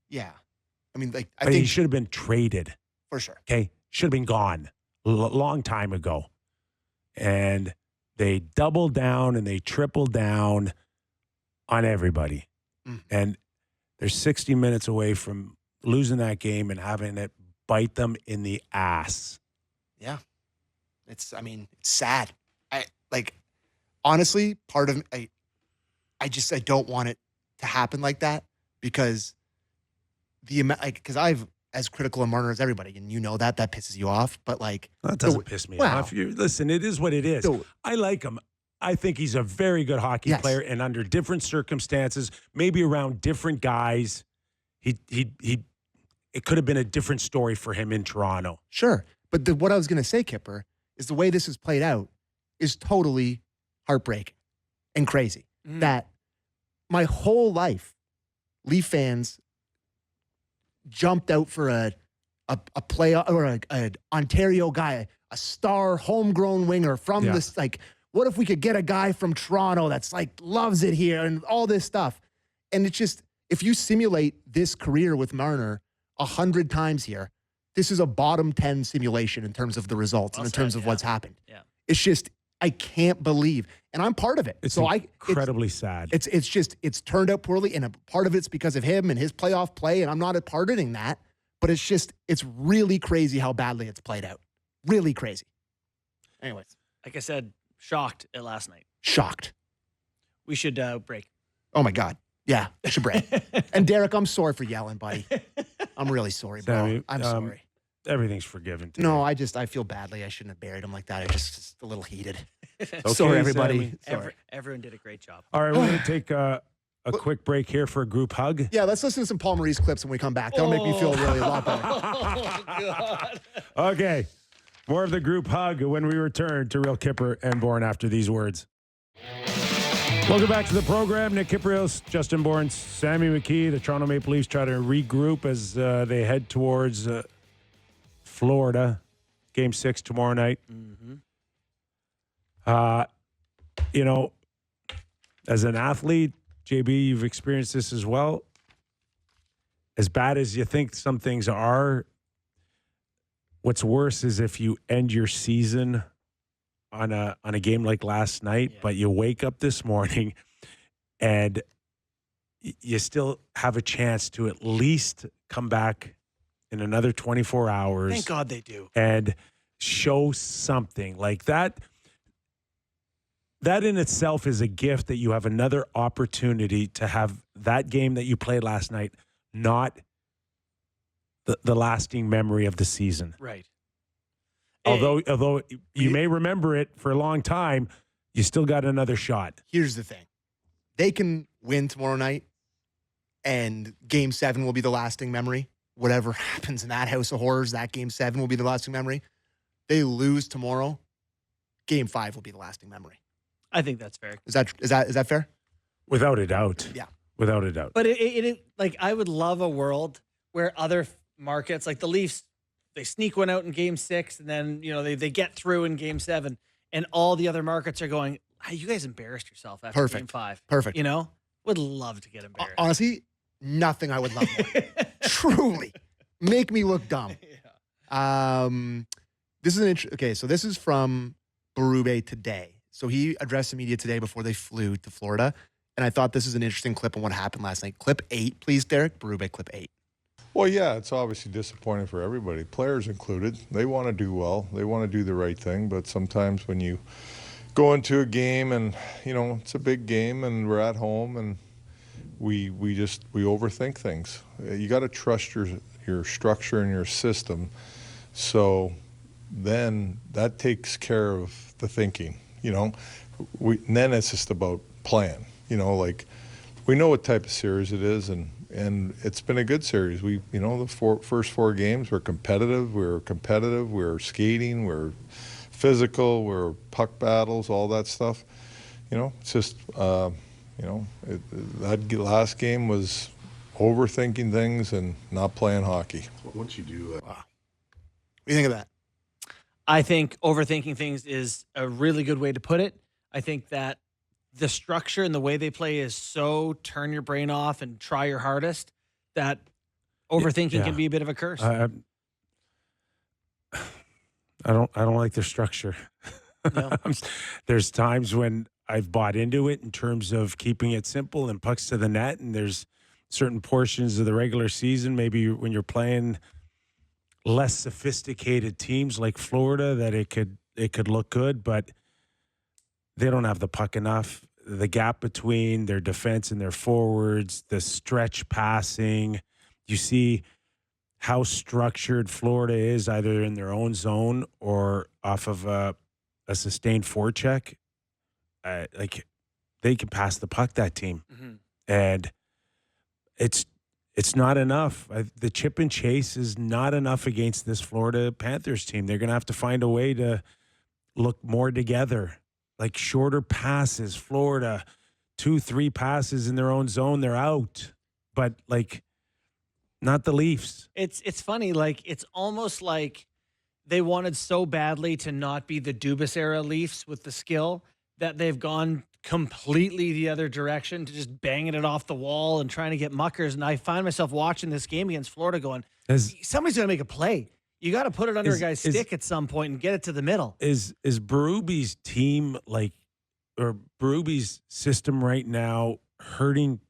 C: yeah. I mean, like, I
B: He
C: think
B: should have been traded.
C: for sure.
B: Okay. Should have been gone a long time ago. And they doubled down and they tripled down on everybody. And they're 60 minutes away from losing that game and having it bite them in the ass.
C: Yeah. It's sad. Honestly, part of I don't want it to happen like that because because I've as critical of Marner as everybody, and you know that pisses you off. But
B: that doesn't piss me off. Listen, it is what it is. I like him. I think he's a very good hockey player, and under different circumstances, maybe around different guys, it could have been a different story for him in Toronto.
C: Sure, but what I was going to say, Kyper, is the way this is played out is totally heartbreaking and crazy. That my whole life, Leaf fans jumped out for a play or an Ontario guy, a star homegrown winger from this what if we could get a guy from Toronto that's loves it here and all this stuff. And it's just, if you simulate this career with Marner 100 times here, this is a bottom 10 simulation in terms of the results and in terms of what's happened.
A: Yeah.
C: It's just, I can't believe, and I'm part of it.
B: It's
C: so
B: incredibly sad.
C: It's turned out poorly, and a part of it's because of him and his playoff play, and I'm not pardoning that, but it's really crazy how badly it's played out. Really crazy. Anyways.
A: Like I said, shocked at last night.
C: Shocked.
A: We should break.
C: Oh my God. Yeah, we should break. And Derek, I'm sorry for yelling, buddy. I'm really sorry, bro.
B: Sammy,
C: I'm sorry.
B: Everything's forgiven today.
C: No, I feel badly. I shouldn't have buried him like that. I just a little heated.
B: Okay,
C: Sorry, everybody.
B: Sammy.
C: Sorry.
A: Everyone did a great job.
B: All right, we're going to take a quick break here for a group hug.
C: Yeah, let's listen to some Paul Maurice clips when we come back. That'll make me feel really a lot better.
A: Oh, God.
B: Okay, more of the group hug when we return to Real Kyper and Bourne after these words. Welcome back to the program. Nick Kypreos, Justin Bourne, Sammy McKee. The Toronto Maple Leafs try to regroup as they head towards Florida. Game 6 tomorrow night.
A: Mm-hmm.
B: As an athlete, JB, you've experienced this as well. As bad as you think some things are, what's worse is if you end your season on a game like last night, but you wake up this morning and you still have a chance to at least come back in another 24 hours.
A: Thank God they do.
B: And show something like that. That in itself is a gift that you have another opportunity to have that game that you played last night, not the lasting memory of the season.
A: Right.
B: Although you may remember it for a long time, you still got another shot.
C: Here's the thing. They can win tomorrow night, and Game 7 will be the lasting memory. Whatever happens in that house of horrors, that Game 7 will be the lasting memory. They lose tomorrow, Game 5 will be the lasting memory.
A: I think that's fair.
C: Is that fair?
B: Without a doubt.
C: Yeah.
B: Without a doubt.
A: But it I would love a world where other markets, like the Leafs, they sneak one out in Game 6, and then they get through in Game 7, and all the other markets are going, hey, you guys embarrassed yourself after Game 5.
C: Perfect.
A: Would love to get embarrassed.
C: Honestly, nothing I would love more. Truly. Make me look dumb.
A: Yeah.
C: This is okay, so this is from Berube today. So he addressed the media today before they flew to Florida, and I thought this is an interesting clip on what happened last night. Clip 8, please, Derek. Berube, clip 8.
F: Well, yeah, it's obviously disappointing for everybody, players included. They want to do well. They want to do the right thing, but sometimes when you go into a game and, it's a big game and we're at home and we overthink things. You got to trust your structure and your system. So then that takes care of the thinking, and then it's just about plan, like we know what type of series it is, and it's been a good series. We, the first 4 games were competitive. We were skating, we were physical, we were puck battles, all that stuff. It's just, that last game was overthinking things and not playing hockey.
G: Once you do,
C: What do you think of that?
A: I think overthinking things is a really good way to put it. I think that the structure and the way they play is so turn your brain off and try your hardest that overthinking can be a bit of a curse.
B: I don't like their structure.
A: No.
B: There's times when I've bought into it in terms of keeping it simple and pucks to the net, and there's certain portions of the regular season, maybe when you're playing less sophisticated teams like Florida, that it could look good, but they don't have the puck enough. The gap between their defense and their forwards, the stretch passing, you see how structured Florida is, either in their own zone or off of a sustained forecheck. Like they can pass the puck, that team, and it's not enough. The chip and chase is not enough against this Florida Panthers team. They're going to have to find a way to look more together, like shorter passes. Florida, 2-3 passes in their own zone, they're out. But like, not the Leafs.
A: It's funny. Like, it's almost like they wanted so badly to not be the Dubas era Leafs with the skill that they've gone completely the other direction to just banging it off the wall and trying to get muckers. And I find myself watching this game against Florida going, somebody's going to make a play. You got to put it under a guy's stick at some point and get it to the middle.
B: Is Berube's team or Berube's system right now hurting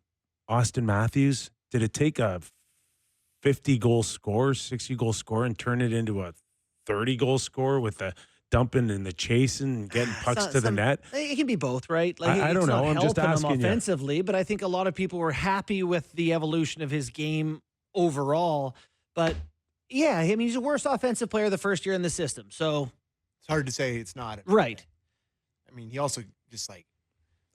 B: Austin Matthews? Did it take a 50-goal score, 60-goal score, and turn it into a 30-goal score with the dumping and the chasing and getting pucks to the net?
A: It can be both, right? Like,
B: I don't know. I'm just asking
A: him
B: you.
A: offensively, but I think a lot of people were happy with the evolution of his game overall. But yeah, I mean, he's a worse offensive player the first year in the system. So
C: It's hard to say it's not.
A: right.
C: I mean, he also just like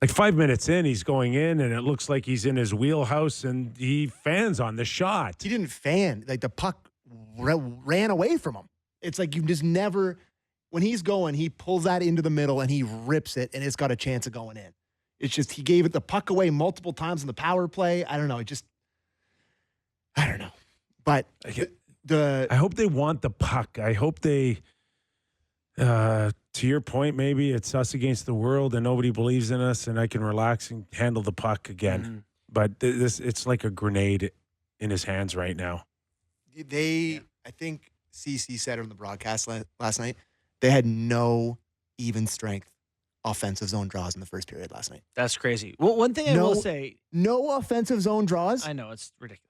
B: 5 minutes in, he's going in, and it looks like he's in his wheelhouse, and he fans on the shot.
C: he didn't fan. Like the puck ran away from him. It's like you just never. When he's going, he pulls that into the middle and he rips it, and it's got a chance of going in. It's just he gave it the puck away multiple times in the power play. I don't know. I don't know. But
B: I hope they want the puck. I hope they, to your point, maybe it's us against the world and nobody believes in us, and I can relax and handle the puck again.
A: Mm-hmm.
B: But it's like a grenade in his hands right now.
C: I think CC said it on the broadcast last night. They had no even strength offensive zone draws in the first period last night.
A: That's crazy. Well, one thing I will say,
C: No offensive zone draws?
A: I know it's ridiculous.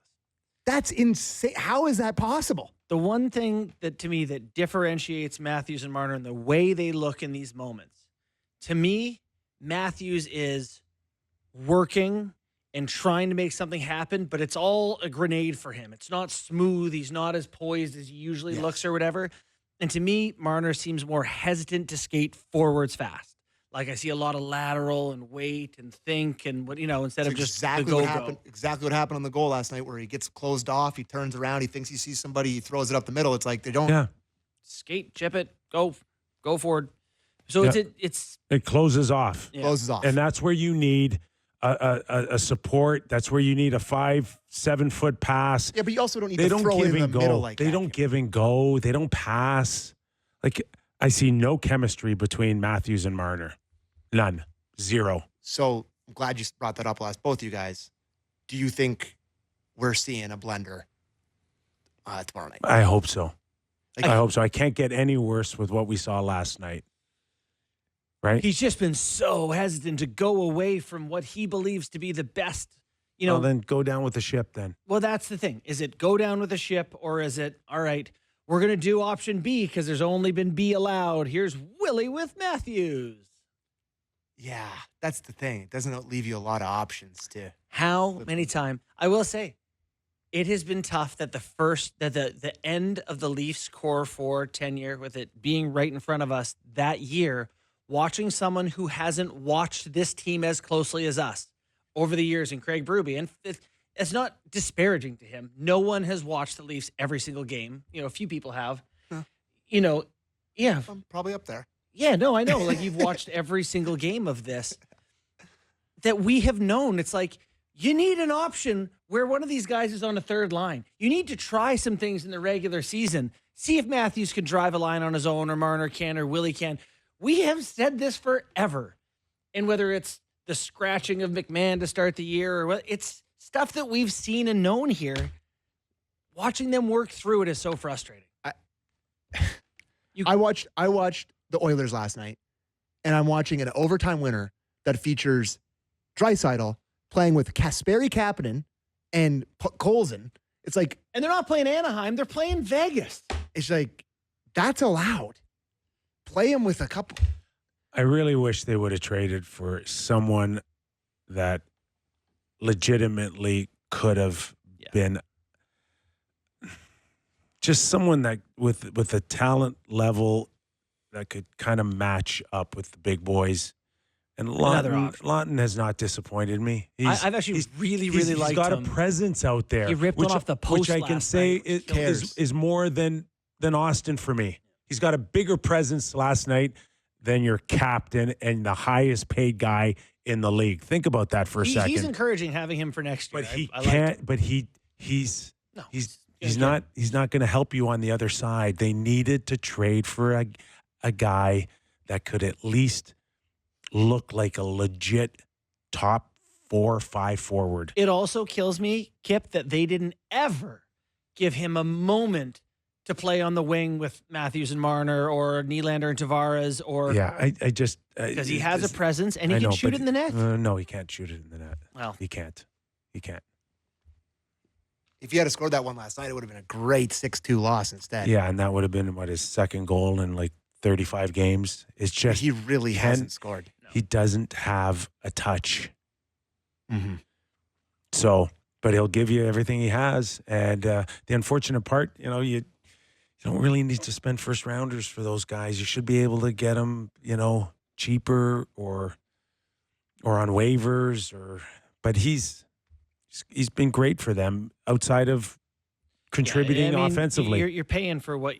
C: That's insane. How is that possible?
A: The one thing that to me that differentiates Matthews and Marner and the way they look in these moments, to me, Matthews is working and trying to make something happen, but it's all a grenade for him. It's not smooth. He's not as poised as he usually looks or whatever. And to me, Marner seems more hesitant to skate forwards fast. Like I see a lot of lateral and wait and think and instead of just
C: exactly
A: the
C: what
A: go-go.
C: happened. Exactly what happened on the goal last night, where he gets closed off, he turns around, he thinks he sees somebody, he throws it up the middle. It's like they don't.
B: Yeah.
A: Skate, chip it, go forward. So
B: Yeah. It closes off.
C: Closes off.
B: And that's where you need a support. That's where you need a 5-7 foot pass.
C: Yeah, but you also don't need
B: They
C: to
B: don't
C: throw
B: give
C: it in
B: and
C: the
B: go.
C: middle like
B: They
C: that.
B: don't give and go. They don't pass. Like, I see no chemistry between Matthews and Marner. None. Zero.
C: So I'm glad you brought that up. I'll ask both you guys. Do you think we're seeing a blender tomorrow night?
B: I hope so.
C: Like,
B: I hope so. I can't get any worse with what we saw last night. Right?
A: He's just been so hesitant to go away from what he believes to be the best.
B: Well, then go down with the ship then.
A: Well, that's the thing. Is it go down with the ship, or is it, all right, we're going to do option B because there's only been B allowed. Here's Willie with Matthews.
C: Yeah, that's the thing. It doesn't leave you a lot of options to.
A: How many times? I will say, it has been tough that the end of the Leafs core 4 tenure, with it being right in front of us that year, watching someone who hasn't watched this team as closely as us over the years, and Craig Berube, and it's not disparaging to him. No one has watched the Leafs every single game. A few people have.
C: Huh.
A: Yeah.
C: I'm probably up there.
A: Yeah, no, I know. Like, you've watched every single game of this. That we have known. It's like, you need an option where one of these guys is on a third line. You need to try some things in the regular season. See if Matthews can drive a line on his own, or Marner can, or Willie can. We have said this forever. And whether it's the scratching of McMahon to start the year, or what, it's stuff that we've seen and known here. Watching them work through it is so frustrating.
C: I watched the Oilers last night, and I'm watching an overtime winner that features Draisaitl playing with Kasperi Kapanen and Colson. It's like,
A: And they're not playing Anaheim. They're playing Vegas.
C: it's like, that's allowed. Play him with a couple.
B: I really wish they would have traded for someone that legitimately could have been just someone that with a talent level that could kind of match up with the big boys. And Lawton has not disappointed me.
A: I've actually really liked him.
B: He's got a presence out there.
A: He ripped one off the post
B: which I can
A: last
B: say
A: night.
B: is more than Austin for me. He's got a bigger presence last night than your captain and the highest paid guy in the league. Think about that for a second.
A: He's encouraging having him for next year.
B: But he
A: I
B: can't.
A: like him.
B: But he's
A: He's
B: not going to help you on the other side. They needed to trade for a guy that could at least look like a legit top 4 or 5 forward.
A: It also kills me, Kip, that they didn't ever give him a moment to play on the wing with Matthews and Marner, or Nylander and Tavares, or
B: I just
A: because he has a presence and he can shoot it in the net.
B: No, he can't shoot it in the net.
A: Well,
B: he can't.
C: If he had scored that one last night, it would have been a great 6-2 loss instead.
B: Yeah, and that would have been his second goal in like 35 games. It's just
C: he really hasn't scored.
B: He doesn't have a touch.
C: Mm-hmm.
B: So, but he'll give you everything he has. And the unfortunate part, you don't really need to spend first rounders for those guys. You should be able to get them, cheaper or on waivers, but he's been great for them outside of contributing offensively.
A: You're paying for what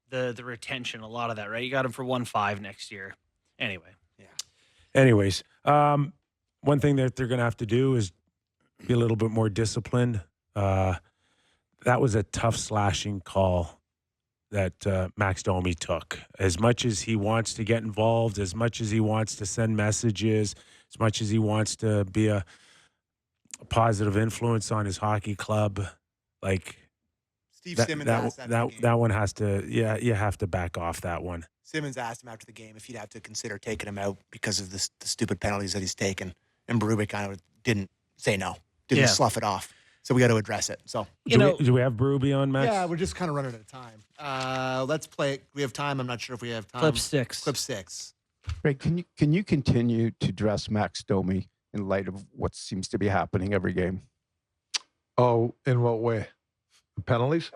A: the retention, a lot of that, right? You got him for 1.5 next year. Anyway.
C: Yeah.
B: Anyways, one thing that they're going to have to do is be a little bit more disciplined. That was a tough slashing call that Max Domi took. As much as he wants to get involved, as much as he wants to send messages, as much as he wants to be a positive influence on his hockey club, like
C: Steve Simmons asked after the game.
B: That one has to, you have to back off that one.
C: Simmons asked him after the game if he'd have to consider taking him out because of the stupid penalties that he's taken, and Berube kind of didn't say no, didn't slough it off. So we got to address it. So
B: do we have Berube on, Max?
C: Yeah, we're just kind of running out of time. Let's play. We have time. I'm not sure if we have time.
A: Clip 6.
C: Clip 6.
G: Greg, can you continue to dress Max Domi in light of what seems to be happening every game?
F: Oh, in what way? The penalties?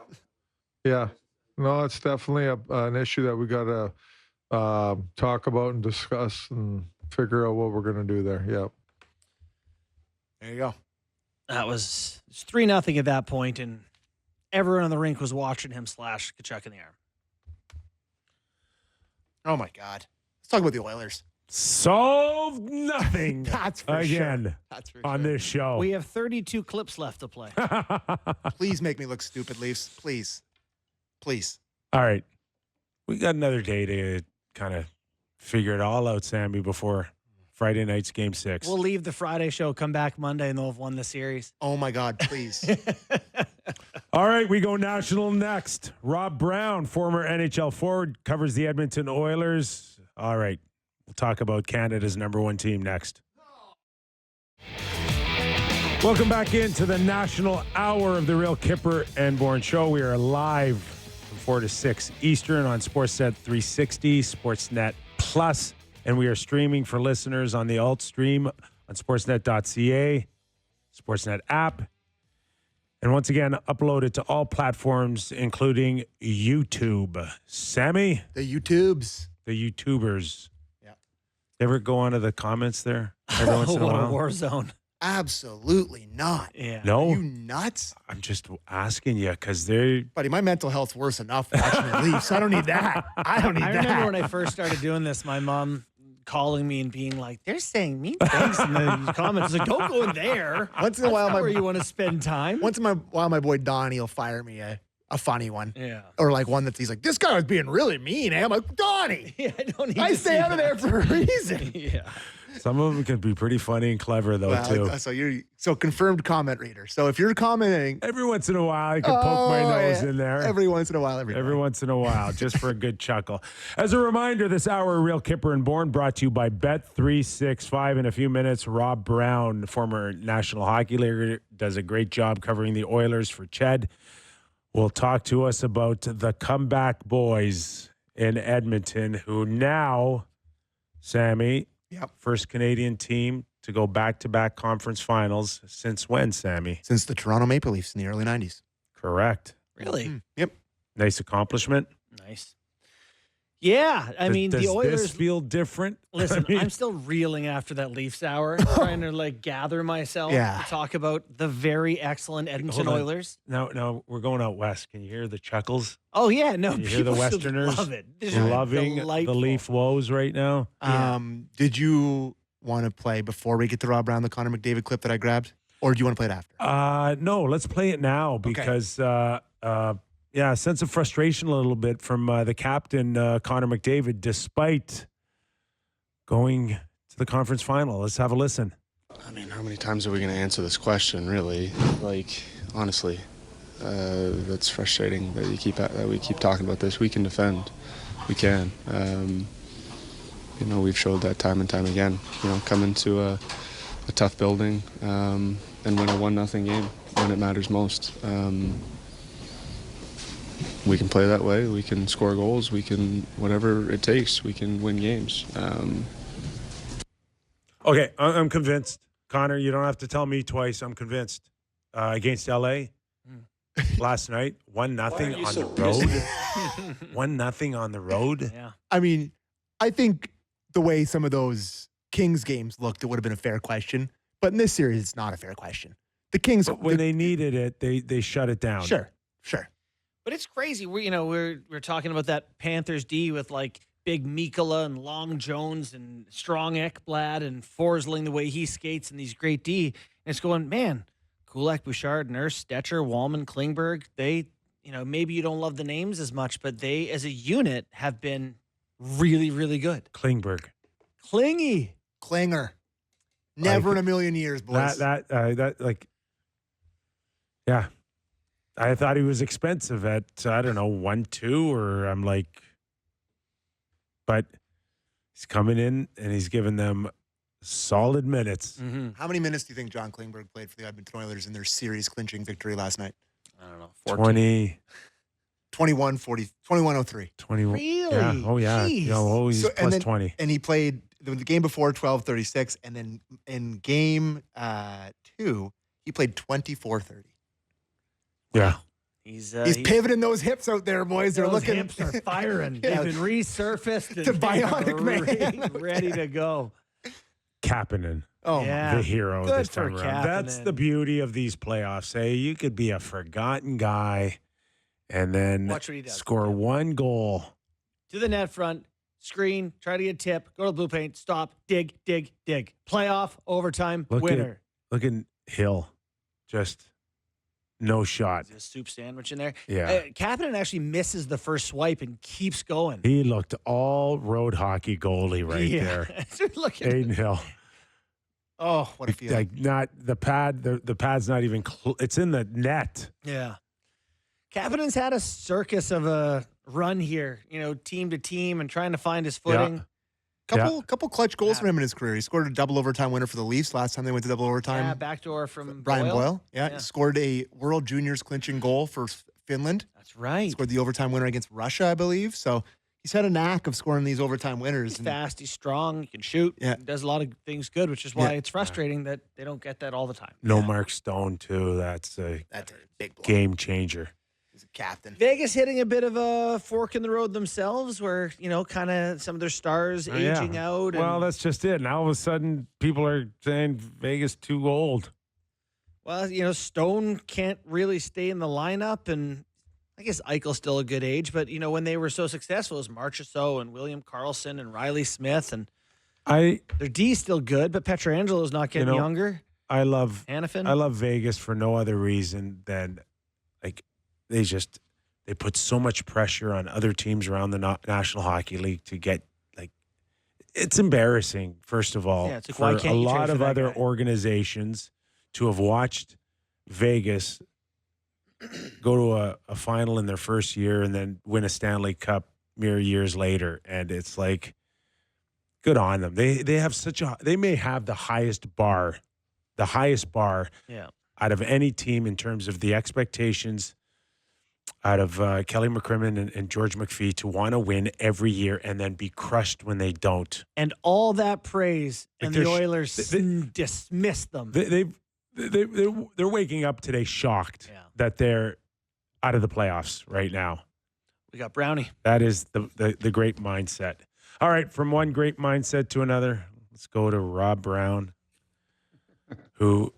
F: Yeah. No, it's definitely an issue that we got to talk about and discuss and figure out what we're going to do there. Yeah.
C: There you go.
A: That was 3-0 at that point, and everyone on the rink was watching him slash Tkachuk in the arm.
C: Oh, my God. Let's talk about the Oilers.
B: Solved nothing.
C: That's for
B: again
C: sure. That's for
B: on
C: sure.
B: this show.
A: We have 32 clips left to play.
C: Please make me look stupid, Leafs. Please. Please.
B: All right. We got another day to kind of figure it all out, Sammy, before Friday night's Game 6.
A: We'll leave the Friday show, come back Monday, and they'll have won the series.
C: Oh, my God, please.
B: All right, we go national next. Rob Brown, former NHL forward, covers the Edmonton Oilers. All right, we'll talk about Canada's #1 team next. Welcome back into the national hour of the Real Kyper and Bourne Show. We are live from 4 to 6 Eastern on Sportsnet 360, Sportsnet Plus, And we are streaming for listeners on the alt stream on sportsnet.ca, Sportsnet app. And once again, uploaded to all platforms, including YouTube. Sammy?
C: The YouTubes.
B: The YouTubers.
C: Yeah.
B: Ever go onto the comments there every once in a
A: What a
B: while?
A: war zone.
C: Absolutely not.
A: Yeah.
C: Are
B: No,
C: you nuts?
B: I'm just asking you because they're
C: Buddy, my mental health's worse enough watching the Leafs. I don't need that. I don't need
A: I
C: that.
A: remember when I first started doing this, my mom calling me and being like, they're saying mean things in the comments. Like, don't go in there.
C: Once in a while,
A: That's not where
C: my
A: you want to spend time.
C: once in a while, my boy Donnie will fire me a funny one.
A: Yeah.
C: Or like one that he's like, this guy was being really mean. I'm like, Donnie,
A: Yeah, I don't need
C: I
A: to
C: stay
A: see
C: out of there
A: that.
C: for a reason.
A: Yeah.
B: some of them can be pretty funny and clever though too.
C: So confirmed comment reader. So if you're commenting,
B: Every once in a while, I can poke my nose in there.
C: Every once in a while,
B: Every once in a while, just for a good chuckle. As a reminder, this hour of Real Kyper and Bourne brought to you by Bet365. In a few minutes, Rob Brown, former National Hockey League, does a great job covering the Oilers for Ched. Will talk to us about the comeback boys in Edmonton, who now, Sammy,
C: Yep.
B: first Canadian team to go back-to-back conference finals since when, Sammy?
C: Since the Toronto Maple Leafs in the early 90s.
B: Correct.
A: Really?
C: Yep.
B: Nice accomplishment.
A: Nice. Yeah. I mean,
B: does
A: the Oilers.
B: this feel different?
A: Listen,
B: I mean,
A: I'm still reeling after that Leafs hour, trying to like gather myself
C: Yeah.
A: to talk about the very excellent Edmonton
B: Hold on.
A: Oilers.
B: now we're going out west. Can you hear the chuckles?
A: Oh yeah, no,
B: You hear the
A: people should
B: Westerners
A: love it. This is
B: Loving
A: delightful.
B: the Leaf woes right now.
A: Yeah.
C: Did you want to play before we get to Rob Brown, the Connor McDavid clip that I grabbed? Or do you want to play it after?
B: No, let's play it now because a sense of frustration a little bit from the captain Connor McDavid, despite going to the conference final. Let's have a listen.
H: I mean, how many times are we going to answer this question, really? Like, honestly, that's frustrating that we keep talking about this. We can defend. We can. We've showed that time and time again. Come into a tough building and win a 1-0 game when it matters most. We can play that way. We can score goals. We can, whatever it takes, we can win games.
B: Okay, I'm convinced. Connor, you don't have to tell me twice. I'm convinced. Against LA last night, 1-0 on the road. 1-0 on the road.
A: Yeah.
C: I mean, I think the way some of those Kings games looked, it would have been a fair question. But in this series, it's not a fair question. The Kings,
B: But when they needed it, they shut it down.
C: sure.
A: But it's crazy. We're talking about that Panthers D with like big Mikkola and Long Jones and Strong Ekblad and Forsling the way he skates and these great D. And it's going, man, Kulak, Bouchard, Nurse, Stetcher, Wallman, Klingberg. They, maybe you don't love the names as much, but they as a unit have been really, really good.
B: Klingberg.
A: Clingy.
C: Klinger. Never in a million years, boys.
B: Yeah. I thought he was expensive at, 1-2 or I'm like, but he's coming in and he's giving them solid minutes.
A: Mm-hmm.
C: How many minutes do you think John Klingberg played for the Edmonton Oilers in their series clinching victory last night?
A: I don't know.
B: 20,
C: 21-03.
B: 21.
A: Really?
B: Yeah. Oh, yeah.
A: Jeez.
B: He's
C: So- and
B: plus
C: then-
B: 20.
C: And he played the game before 12-36, and then in game 2, he played 24-30.
B: Yeah.
A: He's
C: pivoting those hips out there, boys. They're
A: those
C: looking.
A: hips are firing.
C: Yeah.
A: They've been resurfaced.
C: It's a
A: and
C: bionic man.
A: ready to go.
B: Kapanen,
C: Oh,
A: Yeah.
B: the hero
A: Good
B: this
A: for
B: time around. That's
A: Kapanen.
B: the beauty of these playoffs. Hey, you could be a forgotten guy and then
A: Watch what he does.
B: score one goal.
A: To the net front, screen, try to get a tip, go to the blue paint, stop, dig. Playoff, overtime, winner.
B: Look at Hill. Just no shot.
A: There's a soup sandwich in there.
B: Yeah.
A: Kapanen actually misses the first swipe and keeps going.
B: He looked all road hockey goalie right there.
A: Look at
B: Aiden Hill.
C: Oh, what a feeling.
B: Like not the pad. The pad's not even. It's in the net.
A: Yeah. Kapanen's had a circus of a run here, team to team and trying to find his footing.
C: Couple clutch goals for him in his career. He scored a double overtime winner for the Leafs last time they went to double overtime.
A: Yeah, backdoor from
C: Brian Boyle. Yeah,
A: Yeah.
C: scored a World Juniors clinching goal for Finland.
A: That's right.
C: Scored the overtime winner against Russia, I believe. So He's had a knack of scoring these overtime winners.
A: He's fast. He's strong. He can shoot.
C: Yeah.
A: He does a lot of things good, which is why
C: Yeah.
A: it's frustrating that they don't get that all the time.
B: No Mark Stone, too. That's a
C: That's a big blow.
B: game changer.
C: He's a captain.
A: Vegas hitting a bit of a fork in the road themselves where, kind of some of their stars aging out. And,
B: Well, that's just it. Now, all of a sudden, people are saying Vegas too old.
A: well, Stone can't really stay in the lineup. And I guess Eichel's still a good age. But, when they were so successful, it was Marchessault and William Karlsson and Riley Smith. And their D's still good, but Petrangelo's not getting younger.
B: I love
A: Hanifin.
B: Vegas for no other reason than they put so much pressure on other teams around the National Hockey League to get it's embarrassing, first of all,
A: Yeah, it's like,
B: for
A: why
B: a
A: can't you trade
B: lot
A: for
B: of
A: that
B: other
A: guy?
B: organizations to have watched Vegas go to a final in their first year and then win a Stanley Cup mere years later. And it's like, good on them. They have they may have the highest bar
A: Yeah.
B: out of any team in terms of the expectations out of Kelly McCrimmon and George McPhee to want to win every year and then be crushed when they don't.
A: And all that praise,
B: Like
A: and the
B: they're
A: Oilers dismissed them.
B: They're waking up today shocked that they're out of the playoffs right now.
A: We got Brownie.
B: That is the great mindset. All right, from one great mindset to another, let's go to Rob Brown, who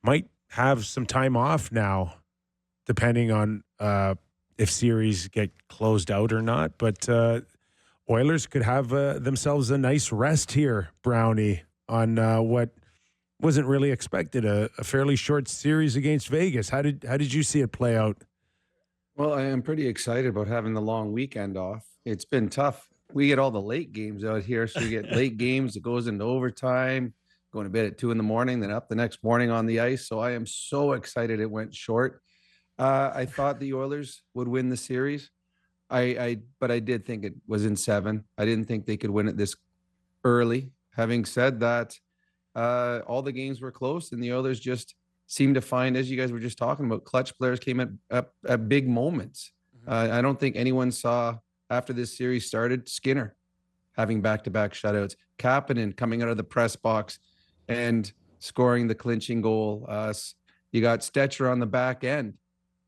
B: might have some time off now, depending on if series get closed out or not. But Oilers could have themselves a nice rest here, Brownie, on what wasn't really expected, a fairly short series against Vegas. How did you see it play out?
I: Well, I am pretty excited about having the long weekend off. It's been tough. We get all the late games out here, so you get late games. It goes into overtime, going to bed at 2 a.m, then up the next morning on the ice. So I am so excited it went short. I thought the Oilers would win the series. But I did think it was in 7. I didn't think they could win it this early. Having said that, all the games were close, and the Oilers just seemed to find, as you guys were just talking about, clutch players came at big moments. I don't think anyone saw after this series started Skinner having back-to-back shutouts, Kapanen coming out of the press box and scoring the clinching goal. You got Stetcher on the back end,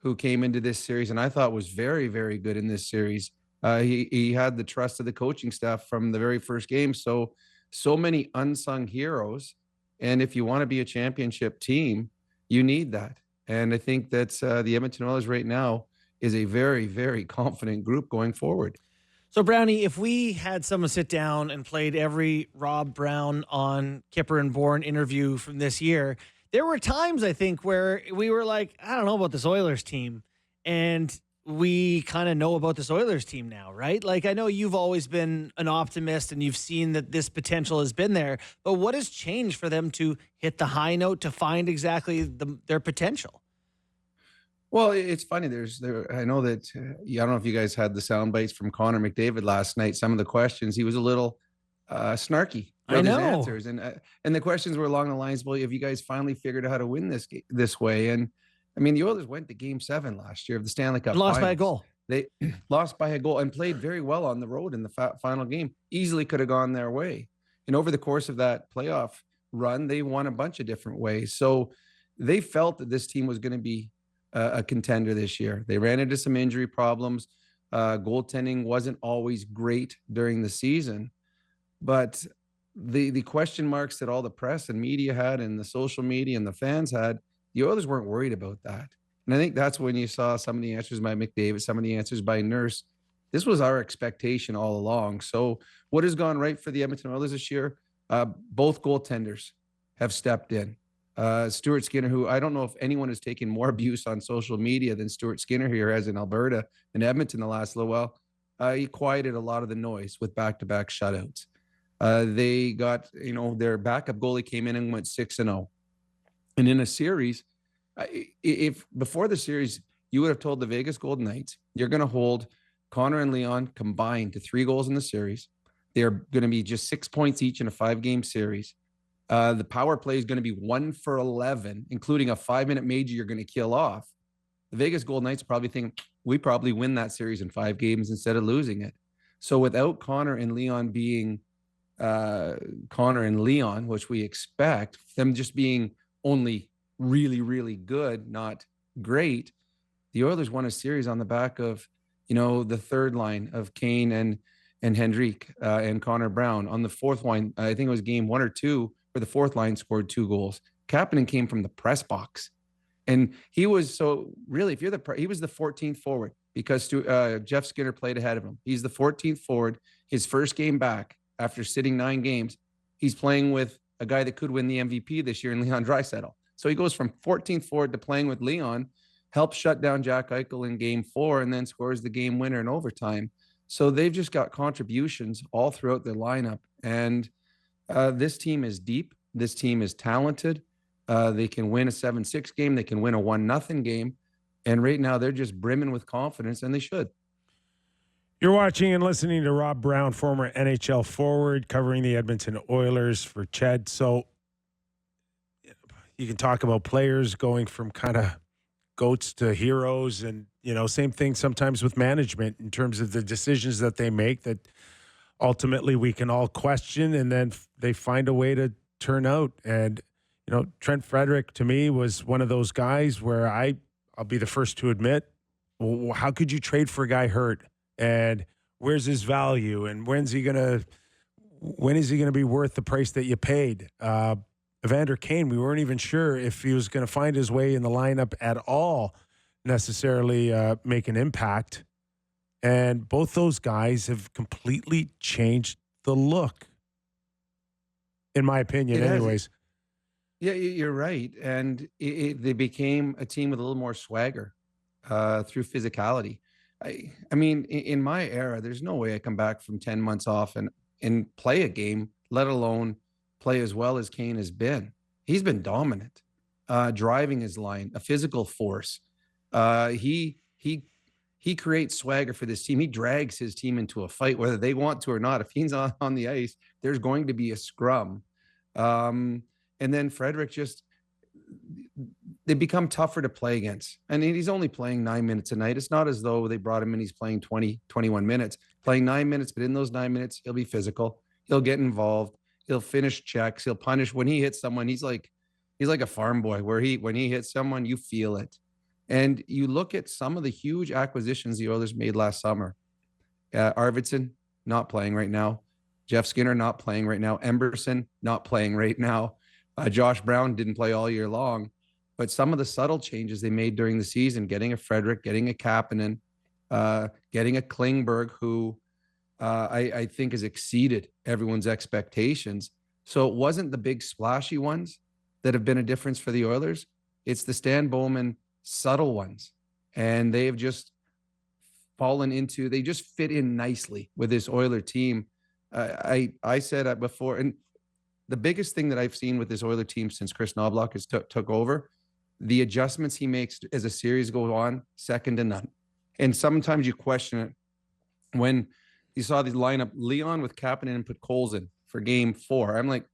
I: who came into this series and I thought was very, very good in this series. He had the trust of the coaching staff from the very first game. So many unsung heroes. And if you want to be a championship team, you need that. And I think that the Edmonton Oilers right now is a very, very confident group going forward.
A: So, Brownie, if we had someone sit down and played every Rob Brown on Kyper and Bourne interview from this year, there were times, I think, where we were like, I don't know about this Oilers team. And we kind of know about this Oilers team now, right? Like, I know you've always been an optimist and you've seen that this potential has been there. But what has changed for them to hit the high note to find exactly their potential?
I: Well, it's funny. I know that I don't know if you guys had the sound bites from Connor McDavid last night. Some of the questions, he was a little snarky with his answers, and the questions were along the lines, "Well, have you guys finally figured out how to win this way?" And I mean, the Oilers went to Game 7 last year of the Stanley Cup.
A: Lost by a
I: Finals.
A: goal.
I: They lost by a goal and played very well on the road in the final game. Easily could have gone their way. And over the course of that playoff run, they won a bunch of different ways. So they felt that this team was going to be a contender this year. They ran into some injury problems. Goaltending wasn't always great during the season, but the question marks that all the press and media had and the social media and the fans had, the Oilers weren't worried about that. And I think that's when you saw some of the answers by McDavid, some of the answers by Nurse. This was our expectation all along. So what has gone right for the Edmonton Oilers this year? Both goaltenders have stepped in. Stuart Skinner, who I don't know if anyone has taken more abuse on social media than Stuart Skinner here has in Alberta and Edmonton the last little while. He quieted a lot of the noise with back-to-back shutouts. They got, their backup goalie came in and went 6-0. And in a series, if before the series, you would have told the Vegas Golden Knights, you're going to hold Connor and Leon combined to 3 goals in the series. They're going to be just 6 points each in a 5-game series. The power play is going to be 1 for 11, including a 5-minute major you're going to kill off. The Vegas Golden Knights probably think we probably win that series in 5 games instead of losing it. So without Connor and Leon being Connor and Leon, which we expect, them just being only really, really good, not great, the Oilers won a series on the back of, the third line of Kane and Hendrick and Connor Brown. On the fourth line, I think it was game 1 or 2, where the fourth line scored 2 goals. Kapanen came from the press box. And he was, so really, he was the 14th forward, because Jeff Skinner played ahead of him. He's the 14th forward. His first game back after sitting 9 games, he's playing with a guy that could win the MVP this year in Leon Draisaitl. So he goes from 14th forward to playing with Leon, helps shut down Jack Eichel in game 4, and then scores the game winner in overtime. So they've just got contributions all throughout their lineup. And this team is deep. This team is talented. They can win a 7-6 game. They can win a 1-0 game. And right now they're just brimming with confidence, and they should.
B: You're watching and listening to Rob Brown, former NHL forward, covering the Edmonton Oilers for Ched. So you can talk about players going from kind of goats to heroes, and same thing sometimes with management in terms of the decisions that they make that ultimately we can all question, and then they find a way to turn out. And Trent Frederick to me was one of those guys where I'll be the first to admit, well, how could you trade for a guy hurt, and where's his value, and when is he gonna be worth the price that you paid? Evander Kane, we weren't even sure if he was going to find his way in the lineup at all, necessarily make an impact. And both those guys have completely changed the look, in my opinion, anyways.
I: Yeah, you're right. And they became a team with a little more swagger through physicality. I mean, in my era, there's no way I come back from 10 months off and play a game, let alone play as well as Kane has been. He's been dominant, driving his line, a physical force. He creates swagger for this team. He drags his team into a fight, whether they want to or not. If he's on the ice, there's going to be a scrum. And then Frederick they become tougher to play against. And he's only playing 9 minutes a night. It's not as though they brought him in, he's playing 20, 21 minutes, playing 9 minutes, but in those 9 minutes, he'll be physical. He'll get involved. He'll finish checks. He'll punish. When he hits someone, he's like a farm boy, where when he hits someone, you feel it. And you look at some of the huge acquisitions the Oilers made last summer. Arvidsson, not playing right now. Jeff Skinner, not playing right now. Emberson, not playing right now. Josh Brown didn't play all year long. But some of the subtle changes they made during the season, getting a Frederick, getting a Kapanen, getting a Klingberg, who I think has exceeded everyone's expectations. So it wasn't the big splashy ones that have been a difference for the Oilers. It's the Stan Bowman subtle ones. And they've just they just fit in nicely with this Oiler team. I said before, and the biggest thing that I've seen with this Oiler team since Chris Knobloch has took over, the adjustments he makes as a series goes on, second to none. And sometimes you question it. When you saw the lineup, Leon with Kapanen and put Coles in for game 4, I'm like,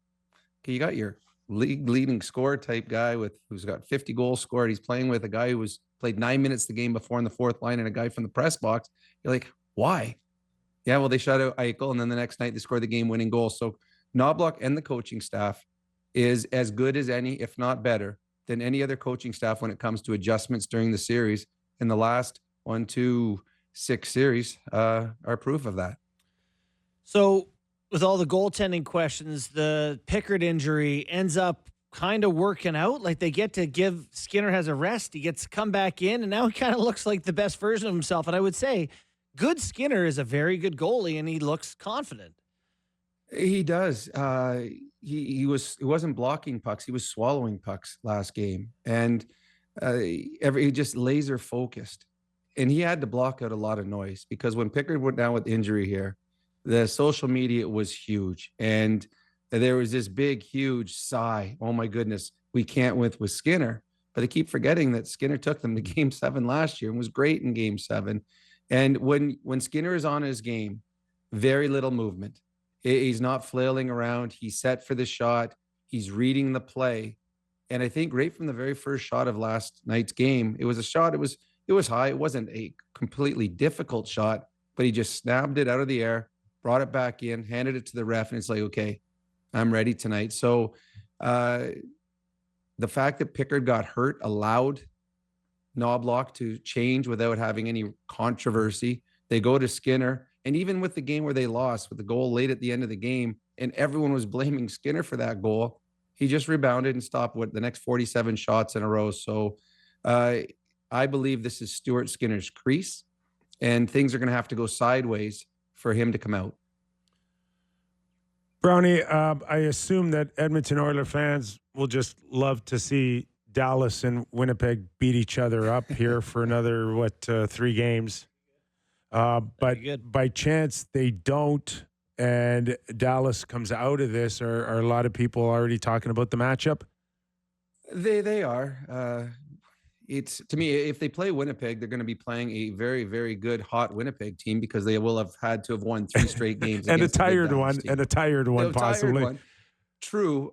I: okay, you got your league leading scorer type guy who's got 50 goals scored. He's playing with a guy who played 9 minutes the game before in the fourth line, and a guy from the press box. You're like, why? Yeah, well, they shut out Eichel, and then the next night they scored the game-winning goal. So Knobloch and the coaching staff is as good as any, if not better, than any other coaching staff when it comes to adjustments during the series. And the last 1, 2, 6 series are proof of that.
A: So with all the goaltending questions, the Pickard injury ends up kind of working out. Like they get to give Skinner has a rest. He gets to come back in, and now he kind of looks like the best version of himself. And I would say good Skinner is a very good goalie, and he looks confident.
I: He does. He wasn't blocking pucks. He was swallowing pucks last game, and he just laser focused. And he had to block out a lot of noise, because when Pickard went down with injury here, the social media was huge, and there was this big, huge sigh. Oh my goodness, we can't win with Skinner. But they keep forgetting that Skinner took them to Game 7 last year and was great in Game 7. And when Skinner is on his game, very little movement. He's not flailing around. He's set for the shot. He's reading the play. And I think right from the very first shot of last night's game, it was a shot. It was high. It wasn't a completely difficult shot, but he just snapped it out of the air, brought it back in, handed it to the ref, and it's like, okay, I'm ready tonight. So the fact that Pickard got hurt allowed Knobloch to change without having any controversy. They go to Skinner, and even with the game where they lost, with the goal late at the end of the game, and everyone was blaming Skinner for that goal, he just rebounded and stopped the next 47 shots in a row. So I believe this is Stuart Skinner's crease, and things are going to have to go sideways for him to come out.
B: Brownie, I assume that Edmonton Oilers fans will just love to see Dallas and Winnipeg beat each other up here for another, 3 games. But by chance they don't, and Dallas comes out of this, are a lot of people already talking about the matchup?
I: They are. It's, to me, if they play Winnipeg, they're going to be playing a very, very good, hot Winnipeg team, because they will have had to have won 3 straight games.
B: And a
I: against the good
B: tired
I: Dallas
B: one,
I: team.
B: and a tired one, possibly.
I: True.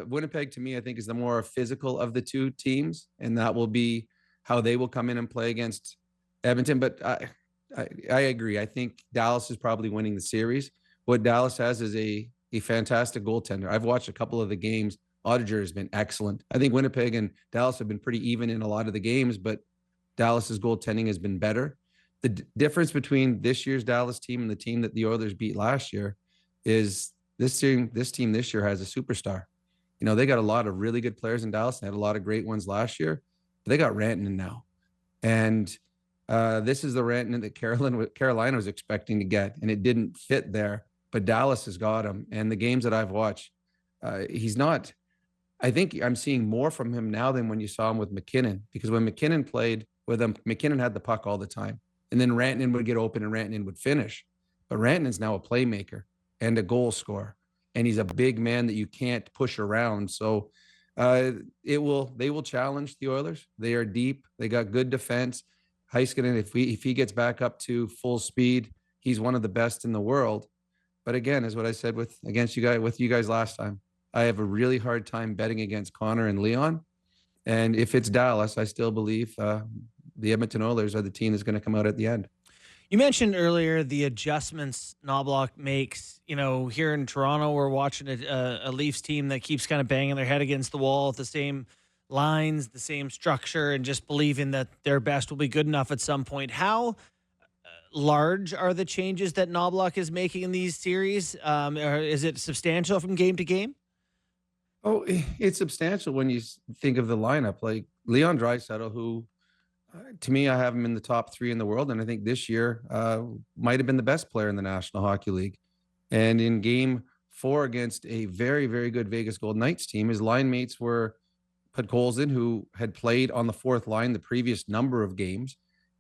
I: Winnipeg, to me, I think is the more physical of the two teams, and that will be how they will come in and play against Edmonton. But I agree. I think Dallas is probably winning the series. What Dallas has is a fantastic goaltender. I've watched a couple of the games. Audiger has been excellent. I think Winnipeg and Dallas have been pretty even in a lot of the games, but Dallas's goaltending has been better. The difference between this year's Dallas team and the team that the Oilers beat last year is this team this year has a superstar. You know, they got a lot of really good players in Dallas. They had a lot of great ones last year, but they got Rantanen now. And this is the Rantanen that Carolina was expecting to get, and it didn't fit there. But Dallas has got him. And the games that I've watched, he's not. I think I'm seeing more from him now than when you saw him with McKinnon, because when McKinnon played with him, McKinnon had the puck all the time. And then Rantanen would get open and Rantanen would finish. But Rantanen's now a playmaker and a goal scorer. And he's a big man that you can't push around. So they will challenge the Oilers. They are deep. They got good defense. Heiskanen, if he gets back up to full speed, he's one of the best in the world. But again, as what I said with you guys last time, I have a really hard time betting against Connor and Leon. And if it's Dallas, I still believe the Edmonton Oilers are the team that's going to come out at the end.
A: You mentioned earlier the adjustments Knobloch makes. You know, here in Toronto, we're watching a Leafs team that keeps kind of banging their head against the wall with the same lines, the same structure, and just believing that their best will be good enough at some point. How large are the changes that Knobloch is making in these series? Or is it substantial from game to game?
I: Oh, it's substantial when you think of the lineup. Like Leon Draisaitl, who to me, I have him in the top 3 in the world. And I think this year might have been the best player in the National Hockey League. And in game 4 against a very, very good Vegas Golden Knights team, his line mates were Podkolzin, who had played on the 4th line the previous number of games,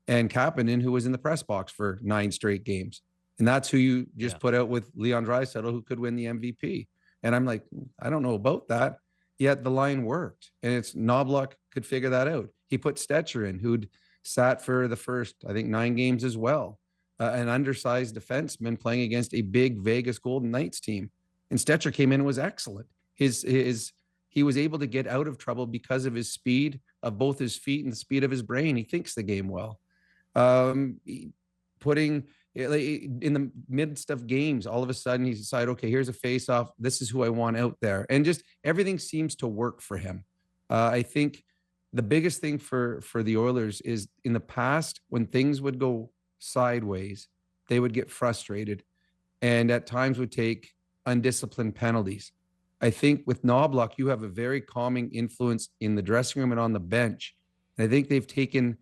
I: and Kapanen, who was in the press box for 9 straight games. And that's who you just put out with Leon Draisaitl, who could win the MVP. And I'm like, I don't know about that. Yet the line worked. And it's Knobloch could figure that out. He put Stetcher in, who'd sat for the first, I think, 9 games as well. An undersized defenseman playing against a big Vegas Golden Knights team. And Stetcher came in and was excellent. He was able to get out of trouble because of his speed of both his feet and the speed of his brain. He thinks the game well. Putting in the midst of games, all of a sudden he's decided, okay, here's a face-off. This is who I want out there. And just everything seems to work for him. I think the biggest thing for the Oilers is in the past, when things would go sideways, they would get frustrated and at times would take undisciplined penalties. I think with Knobloch, you have a very calming influence in the dressing room and on the bench. And I think they've taken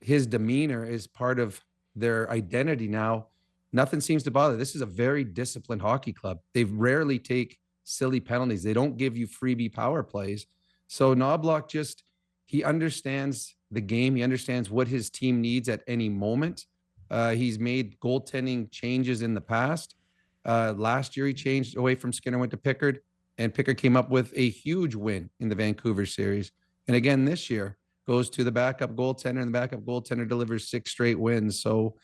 I: his demeanor as part of their identity now. Nothing seems to bother. This is a very disciplined hockey club. They rarely take silly penalties. They don't give you freebie power plays. So Knobloch he understands the game. He understands what his team needs at any moment. He's made goaltending changes in the past. Last year, he changed away from Skinner, went to Pickard, and Pickard came up with a huge win in the Vancouver series. And again, this year, goes to the backup goaltender, and the backup goaltender delivers 6 straight wins. So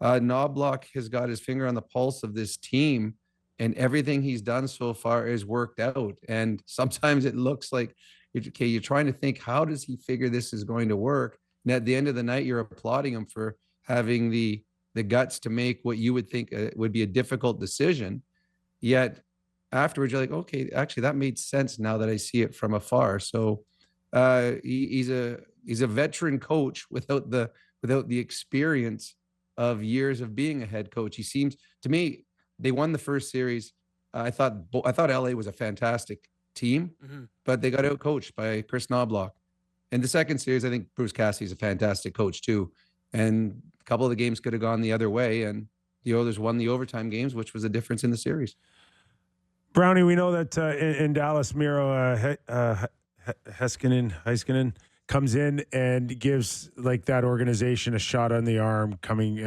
I: Knobloch has got his finger on the pulse of this team, and everything he's done so far is worked out. And sometimes it looks like, okay, you're trying to think, how does he figure this is going to work? And at the end of the night, you're applauding him for having the the guts to make what you would think would be a difficult decision. Yet afterwards, you're like, okay, actually that made sense now that I see it from afar. So he's a veteran coach without the experience of years of being a head coach. He seems to me, they won the first series. I thought LA was a fantastic team, but they got out coached by Chris Knobloch. And the second series, I think Bruce Cassidy's a fantastic coach too. And a couple of the games could have gone the other way, and the Oilers won the overtime games, which was the difference in the series.
B: Brownie, we know that in Dallas, Miro Heiskanen comes in and gives like that organization a shot on the arm, coming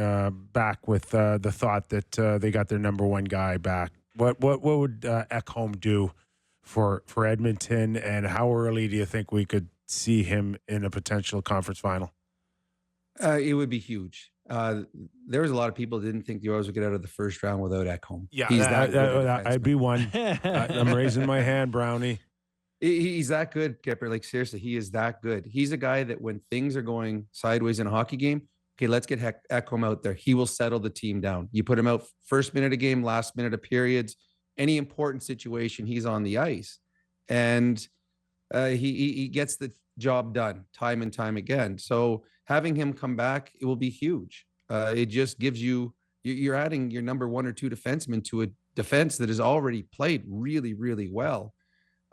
B: back with the thought that they got their number one guy back. What would Ekholm do for Edmonton, and how early do you think we could see him in a potential conference final?
I: It would be huge. There was a lot of people that didn't think the Oilers would get out of the first round without Ekholm.
B: Yeah,
I: he's that good.
B: I'd be one. I'm raising my hand, Brownie.
I: He's that good, Kyper. Like, seriously, he is that good. He's a guy that when things are going sideways in a hockey game, okay, let's get Ekholm out there. He will settle the team down. You put him out first minute of game, last minute of periods, any important situation, he's on the ice. And he gets the job done time and time again. So having him come back, it will be huge. It just gives you're adding your number one or two defenseman to a defense that has already played really, really well.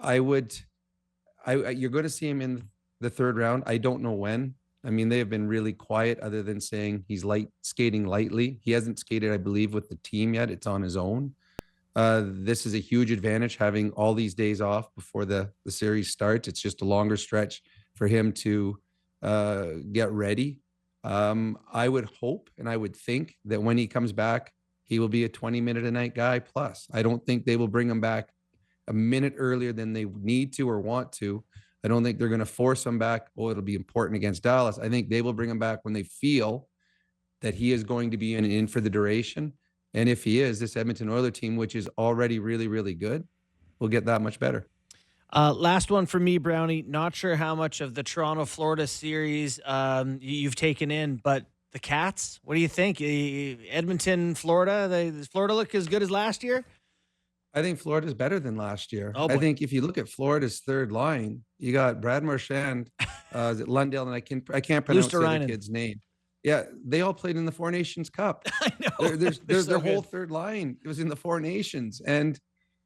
I: You're going to see him in the third round. I don't know when. I mean, they have been really quiet other than saying he's skating lightly. He hasn't skated, I believe, with the team yet. It's on his own. This is a huge advantage, having all these days off before the series starts. It's just a longer stretch for him to get ready. I would hope and I would think that when he comes back, he will be a 20-minute-a-night guy plus. I don't think they will bring him back a minute earlier than they need to or want to. I don't think they're going to force him back. Oh, it'll be important against Dallas. I think they will bring him back when they feel that he is going to be in for the duration. And if he is, this Edmonton Oilers team, which is already really, really good, will get that much better.
A: Last one for me, Brownie. Not sure how much of the Toronto-Florida series you've taken in, but the Cats, what do you think? Edmonton, Florida, does Florida look as good as last year?
I: I think Florida's better than last year.
A: Oh,
I: I think if you look at Florida's third line, you got Brad Marchand, is it Lundell, and I can't pronounce the other kid's name. Yeah, they all played in the Four Nations Cup.
A: I know.
I: Their whole third line, it was in the Four Nations. And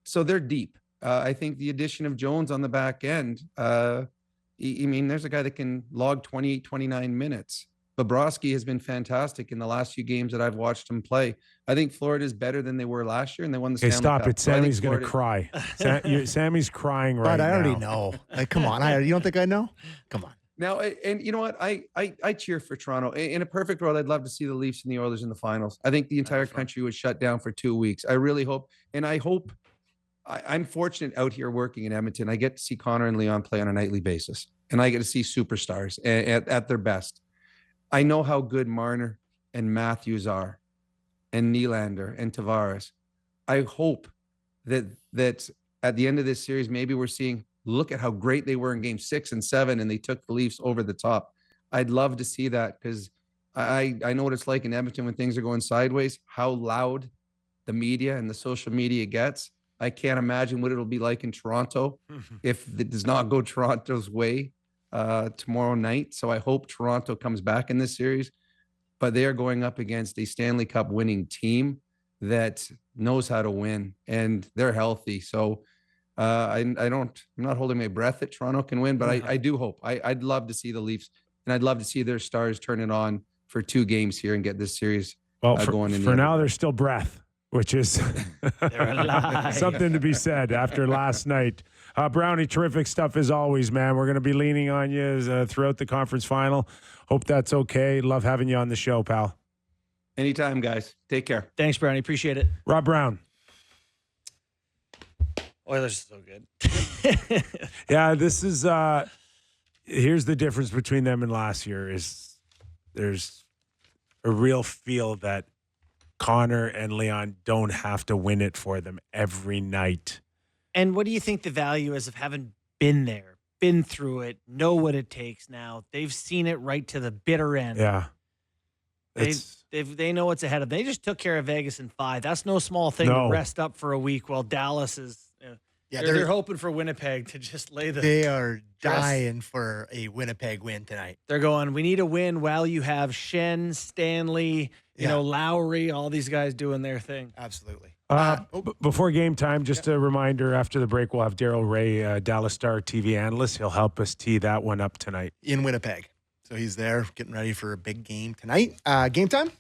I: so they're deep. I think the addition of Jones on the back end, there's a guy that can log 28, 29 minutes. Bobrovsky has been fantastic in the last few games that I've watched him play. I think Florida is better than they were last year, and they won the Stanley Cup.
B: Stop it. Sammy's going to cry. Sammy's crying right now.
C: But I already know. Like, come on. You don't think I know? Come on.
I: Now, and you know what? I cheer for Toronto. In a perfect world, I'd love to see the Leafs and the Oilers in the finals. I think the entire country was shut down for 2 weeks. I really hope, and I hope, I'm fortunate out here working in Edmonton. I get to see Connor and Leon play on a nightly basis, and I get to see superstars at their best. I know how good Marner and Matthews are, and Nylander and Tavares. I hope that at the end of this series, maybe we're seeing, look at how great they were in game 6 and 7, and they took the Leafs over the top. I'd love to see that, because I know what it's like in Edmonton when things are going sideways, how loud the media and the social media gets. I can't imagine what it'll be like in Toronto if it does not go Toronto's way tomorrow night. So I hope Toronto comes back in this series, but they are going up against a Stanley Cup winning team that knows how to win, and they're healthy. So I'm not holding my breath that Toronto can win, but I do hope. I'd love to see the Leafs, and I'd love to see their stars turn it on for 2 games here and get this series going. For
B: now, there's still breath, which is something to be said after last night. Brownie, terrific stuff as always, man. We're going to be leaning on you throughout the conference final. Hope that's okay. Love having you on the show, pal.
I: Anytime, guys. Take care.
A: Thanks, Brownie. Appreciate it.
B: Rob Brown.
A: Oilers are so good.
B: Yeah, this is here's the difference between them and last year is there's a real feel that Connor and Leon don't have to win it for them every night.
A: And what do you think the value is of having been there, been through it, know what it takes now? They've seen it right to the bitter end.
B: Yeah.
A: They know what's ahead of them. They just took care of Vegas in 5. That's no small thing to rest up for a week while Dallas is. They're hoping for Winnipeg to just lay the.
C: They are dying for a Winnipeg win tonight.
A: They're going, we need a win while you have Shen, Stanley, Lowry, all these guys doing their thing.
C: Absolutely.
B: Before game time, just a reminder, after the break, we'll have Daryl Reaugh, Dallas Star TV analyst. He'll help us tee that one up tonight.
C: In Winnipeg. So he's there getting ready for a big game tonight. Game time?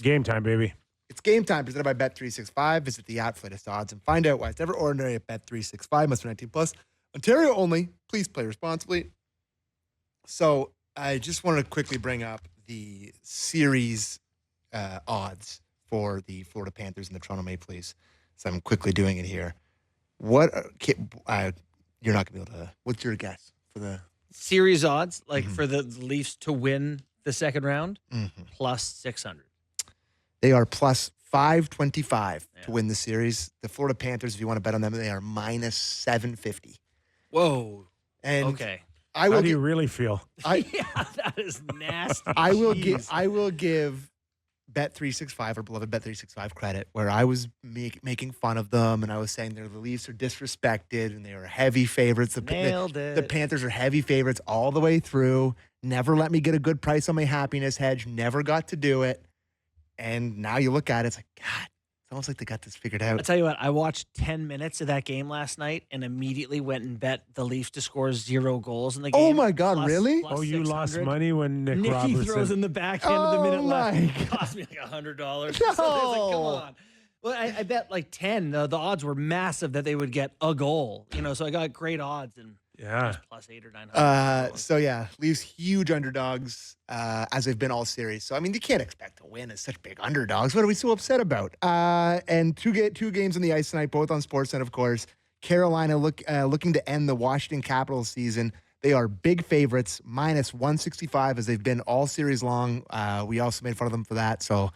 B: Game time, baby.
C: It's game time presented by Bet365. Visit the app for latest odds and find out why it's never ordinary at Bet365. Must be 19 plus. Ontario only. Please play responsibly. So I just wanted to quickly bring up the series odds for the Florida Panthers and the Toronto Maple Leafs. So I'm quickly doing it here. What you're not going to be able to. What's your guess for the
A: series odds? Like for the Leafs to win the second round, plus 600.
C: They are plus 525 to win the series. The Florida Panthers, if you want to bet on them, they are minus 750.
A: Whoa.
C: And
A: okay.
B: How do you really feel?
A: That is nasty.
C: I will give Bet365 or beloved Bet365 credit where I was making fun of them and I was saying the Leafs are disrespected and they are heavy favorites. The Panthers are heavy favorites all the way through. Never let me get a good price on my happiness hedge. Never got to do it. And now you look at it, it's like, God, it's almost like they got this figured out.
A: I'll tell you what, I watched 10 minutes of that game last night and immediately went and bet the Leafs to score 0 goals in the game.
C: Oh, my God, really?
A: Plus
B: you
A: 600.
B: lost money when Nicky
A: Robertson throws in the backhand of the minute left.
C: It
A: cost me like $100.
C: No.
A: So like, come on. Well, I bet like 10. The odds were massive that they would get a goal. So I got great odds and plus 800 or 900.
C: So yeah, Leafs huge underdogs as they've been all series. So I mean, you can't expect to win as such big underdogs. What are we so upset about? And two games on the ice tonight, both on Sportsnet, of course. Carolina looking to end the Washington Capitals season. They are big favorites, minus 165 as they've been all series long. We also made fun of them for that. So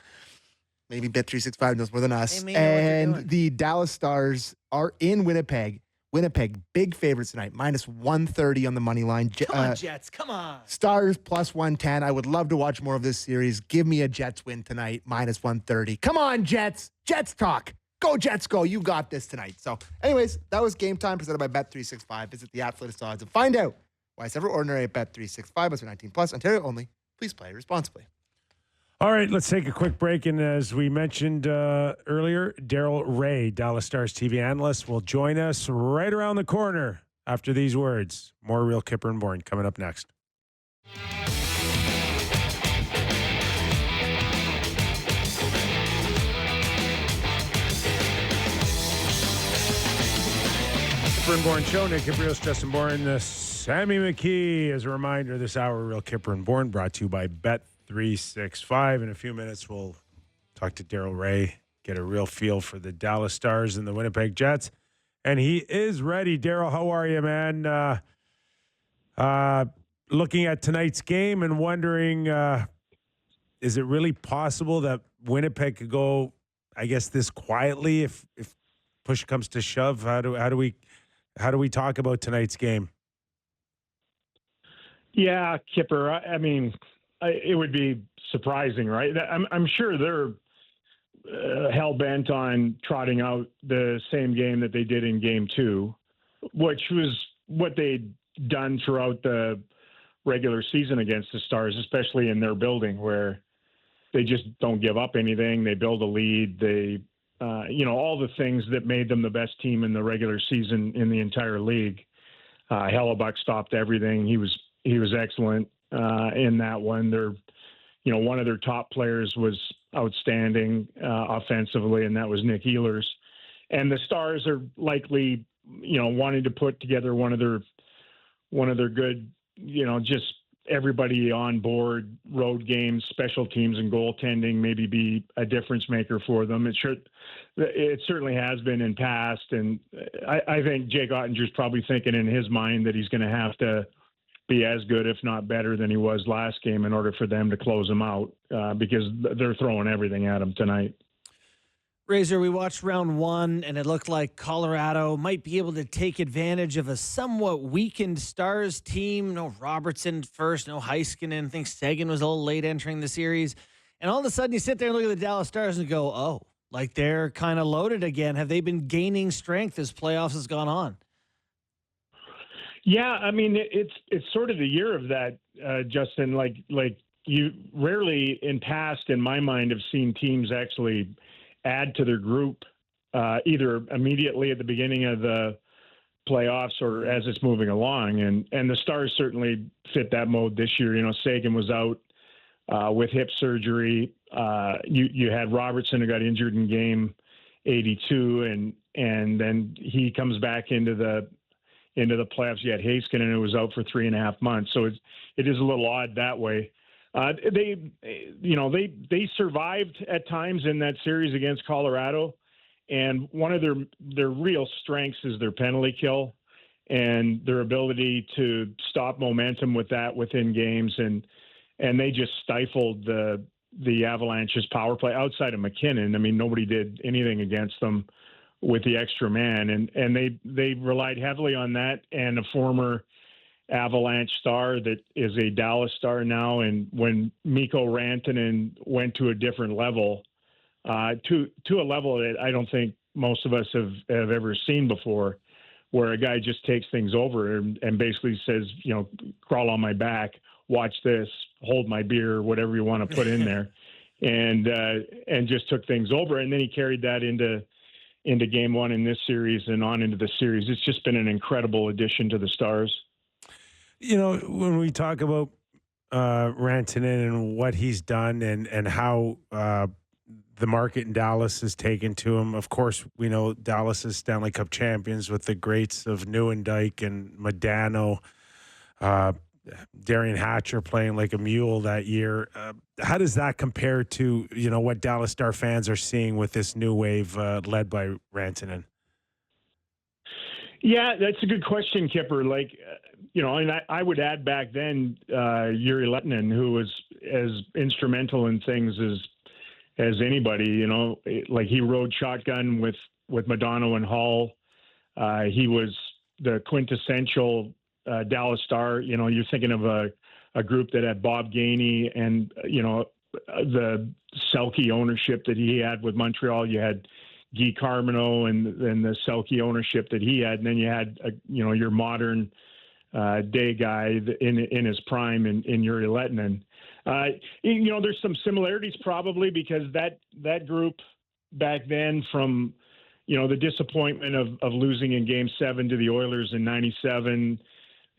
C: maybe Bet365 knows more than us. And the Dallas Stars are in Winnipeg. Winnipeg, big favorites tonight, minus 130 on the money line.
A: Come on, Jets, come on.
C: Stars plus 110. I would love to watch more of this series. Give me a Jets win tonight, minus 130. Come on, Jets. Jets talk. Go, Jets, go. You got this tonight. So, anyways, that was game time presented by Bet365. Visit the app for latest odds and find out why it's ever ordinary at Bet365. Must be 19 plus. Ontario only. Please play responsibly.
B: All right, let's take a quick break. And as we mentioned earlier, Daryl Reaugh, Dallas Stars TV analyst, will join us right around the corner after these words. More Real Kyper and Bourne coming up next. Kyper and Bourne show. Nick Kypreos, Justin Bourne, Sammy McKee. As a reminder, this hour, Real Kyper and Bourne brought to you by Bet365. In a few minutes, we'll talk to Daryl Reaugh, get a real feel for the Dallas Stars and the Winnipeg Jets. And he is ready. Daryl, how are you, man? Looking at tonight's game and wondering, is it really possible that Winnipeg could go, I guess, this quietly if push comes to shove? How do we talk about tonight's game?
J: Yeah, Kyper. I mean, it would be surprising, right? I'm sure they're hell bent on trotting out the same game that they did in Game 2, which was what they'd done throughout the regular season against the Stars, especially in their building, where they just don't give up anything. They build a lead. They, all the things that made them the best team in the regular season in the entire league. Hellebuck stopped everything. He was excellent in that one. One of their top players was outstanding offensively, and that was Nick Ehlers. And the Stars are likely, wanting to put together one of their good, just everybody on board road games, special teams, and goaltending maybe be a difference maker for them. It certainly has been in past, and I think Jake Ottinger's probably thinking in his mind that he's going to have to be as good, if not better, than he was last game in order for them to close him out because they're throwing everything at him tonight.
A: Razor, we watched round 1, and it looked like Colorado might be able to take advantage of a somewhat weakened Stars team. No Robertson first, no Heiskanen. I think Seguin was a little late entering the series. And all of a sudden you sit there and look at the Dallas Stars and go, oh, like they're kind of loaded again. Have they been gaining strength as playoffs has gone on?
J: Yeah, I mean it's sort of the year of that, Justin. Like you rarely in past, in my mind, have seen teams actually add to their group either immediately at the beginning of the playoffs or as it's moving along. And the Stars certainly fit that mode this year. You know, Sagan was out with hip surgery. You had Robertson who got injured in game 82, and then he comes back into the playoffs. You had Heiskanen who was out for 3.5 months. So it is a little odd that way. They survived at times in that series against Colorado, and one of their real strengths is their penalty kill and their ability to stop momentum with that within games, and they just stifled the Avalanche's power play outside of McKinnon. I mean, nobody did anything against them with the extra man, and they relied heavily on that and a former Avalanche star that is a Dallas Star now. And when Mikko Rantanen went to a different level, to a level that I don't think most of us have ever seen before, where a guy just takes things over and basically says, you know, crawl on my back, watch this, hold my beer, whatever you want to put in there, and just took things over. And then he carried that into game one in this series and on into the series. It's just been an incredible addition to the Stars.
B: You know, when we talk about Rantanen and what he's done and how the market in Dallas has taken to him, of course, we know Dallas is Stanley Cup champions with the greats of Neuendijk and Modano, Darian Hatcher playing like a mule that year. How does that compare to, you know, what Dallas Star fans are seeing with this new wave led by Rantanen?
J: Yeah, that's a good question, Kyper. Like, you know, and I would add back then Yuri Lehtinen, who was as instrumental in things as anybody. You know, like he rode shotgun with Modano and Hall. He was the quintessential Dallas Star. You know, you're thinking of a group that had Bob Gainey and, you know, the Selke ownership that he had with Montreal. You had Guy Carmino and the Selke ownership that he had. And then you had, you know, your modern day guy in his prime in Yuri Lehtinen. You know, there's some similarities probably because that group back then, from, you know, the disappointment of losing in Game 7 to the Oilers in '97,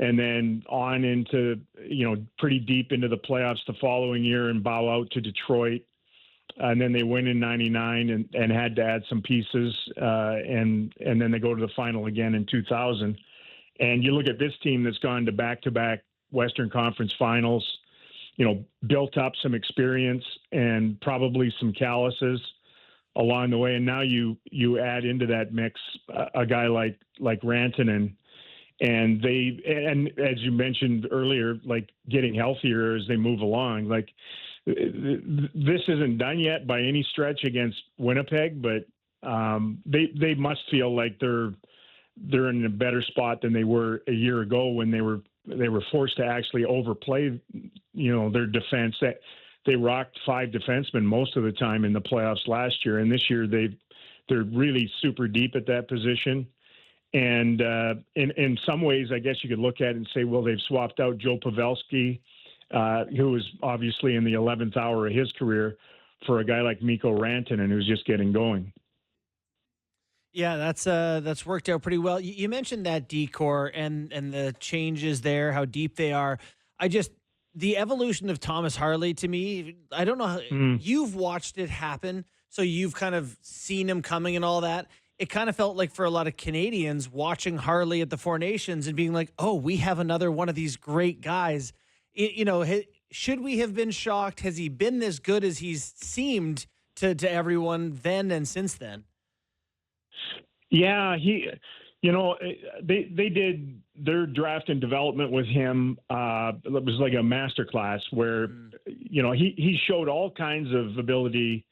J: and then on into, you know, pretty deep into the playoffs the following year and bow out to Detroit. And then they win in '99 and had to add some pieces. And then they go to the final again in 2000. And you look at this team that's gone to back-to-back Western Conference finals, you know, built up some experience and probably some calluses along the way. And now you add into that mix a guy like Rantanen. And as you mentioned earlier, like getting healthier as they move along. Like this isn't done yet by any stretch against Winnipeg, but they must feel like they're in a better spot than they were a year ago when they were forced to actually overplay, you know, their defense. That they rocked 5 defensemen most of the time in the playoffs last year, and this year they're really super deep at that position. And in some ways, I guess you could look at it and say, well, they've swapped out Joe Pavelski, who was obviously in the 11th hour of his career, for a guy like Mikko Rantanen, who's just getting going.
A: Yeah, that's worked out pretty well. You mentioned that decor and the changes there, how deep they are. The evolution of Thomas Harley, to me, I don't know how you've watched it happen, so you've kind of seen him coming and all that. It kind of felt like for a lot of Canadians watching Harley at the Four Nations and being like, oh, we have another one of these great guys. You know, should we have been shocked? Has he been this good as he's seemed to everyone then and since then?
J: Yeah, you know, they did their draft and development with him. It was like a masterclass where, you know, he showed all kinds of ability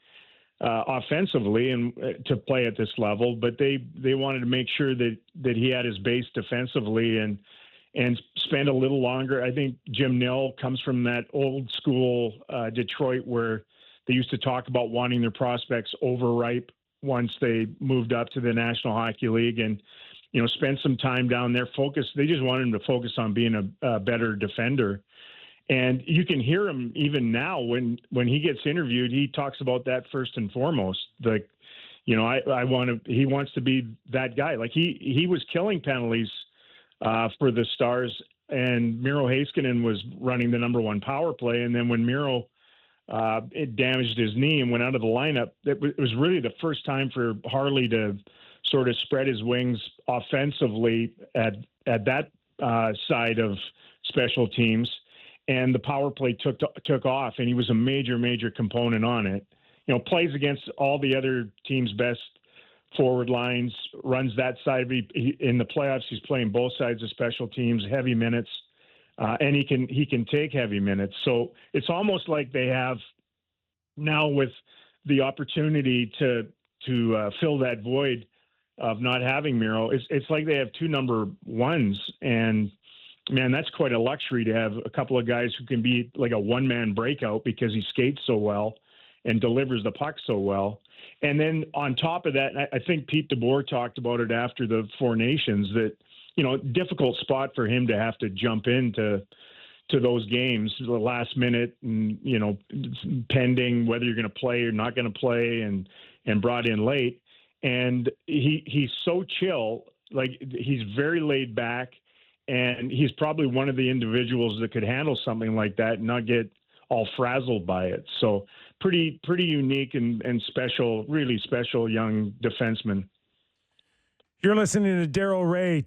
J: offensively and to play at this level, but they wanted to make sure that he had his base defensively and spend a little longer. I think Jim Nill comes from that old school Detroit where They used to talk about wanting their prospects overripe once they moved up to the National Hockey League and, spent some time down there. They just wanted him to focus on being a better defender. And you can hear him even now when he gets interviewed, he talks about that first and foremost. Like, he wants to be that guy. Like he was killing penalties for the Stars, and Miro Heiskanen was running the number one power play. And then when Miro it damaged his knee and went out of the lineup, it was really the first time for Harley to sort of spread his wings offensively at that side of special teams. And the power play took off, and he was a major component on it. Plays against all the other team's best forward lines, runs that side. In the playoffs, he's playing both sides of special teams, heavy minutes, and he can take heavy minutes. So it's almost like they have now with the opportunity to fill that void of not having Miro. It's like they have two number ones, and man, that's quite a luxury to have a couple of guys who can be like a one-man breakout because he skates so well and delivers the puck so well. And then on top of that, I think Pete DeBoer talked about it after the Four Nations that, difficult spot for him to have to jump into those games the last minute and, pending whether you're going to play or not going to play and brought in late. And he's so chill, like he's very laid back. And he's probably one of the individuals that could handle something like that and not get all frazzled by it. So pretty unique and special, really special young defenseman.
B: You're listening to Daryl Reaugh,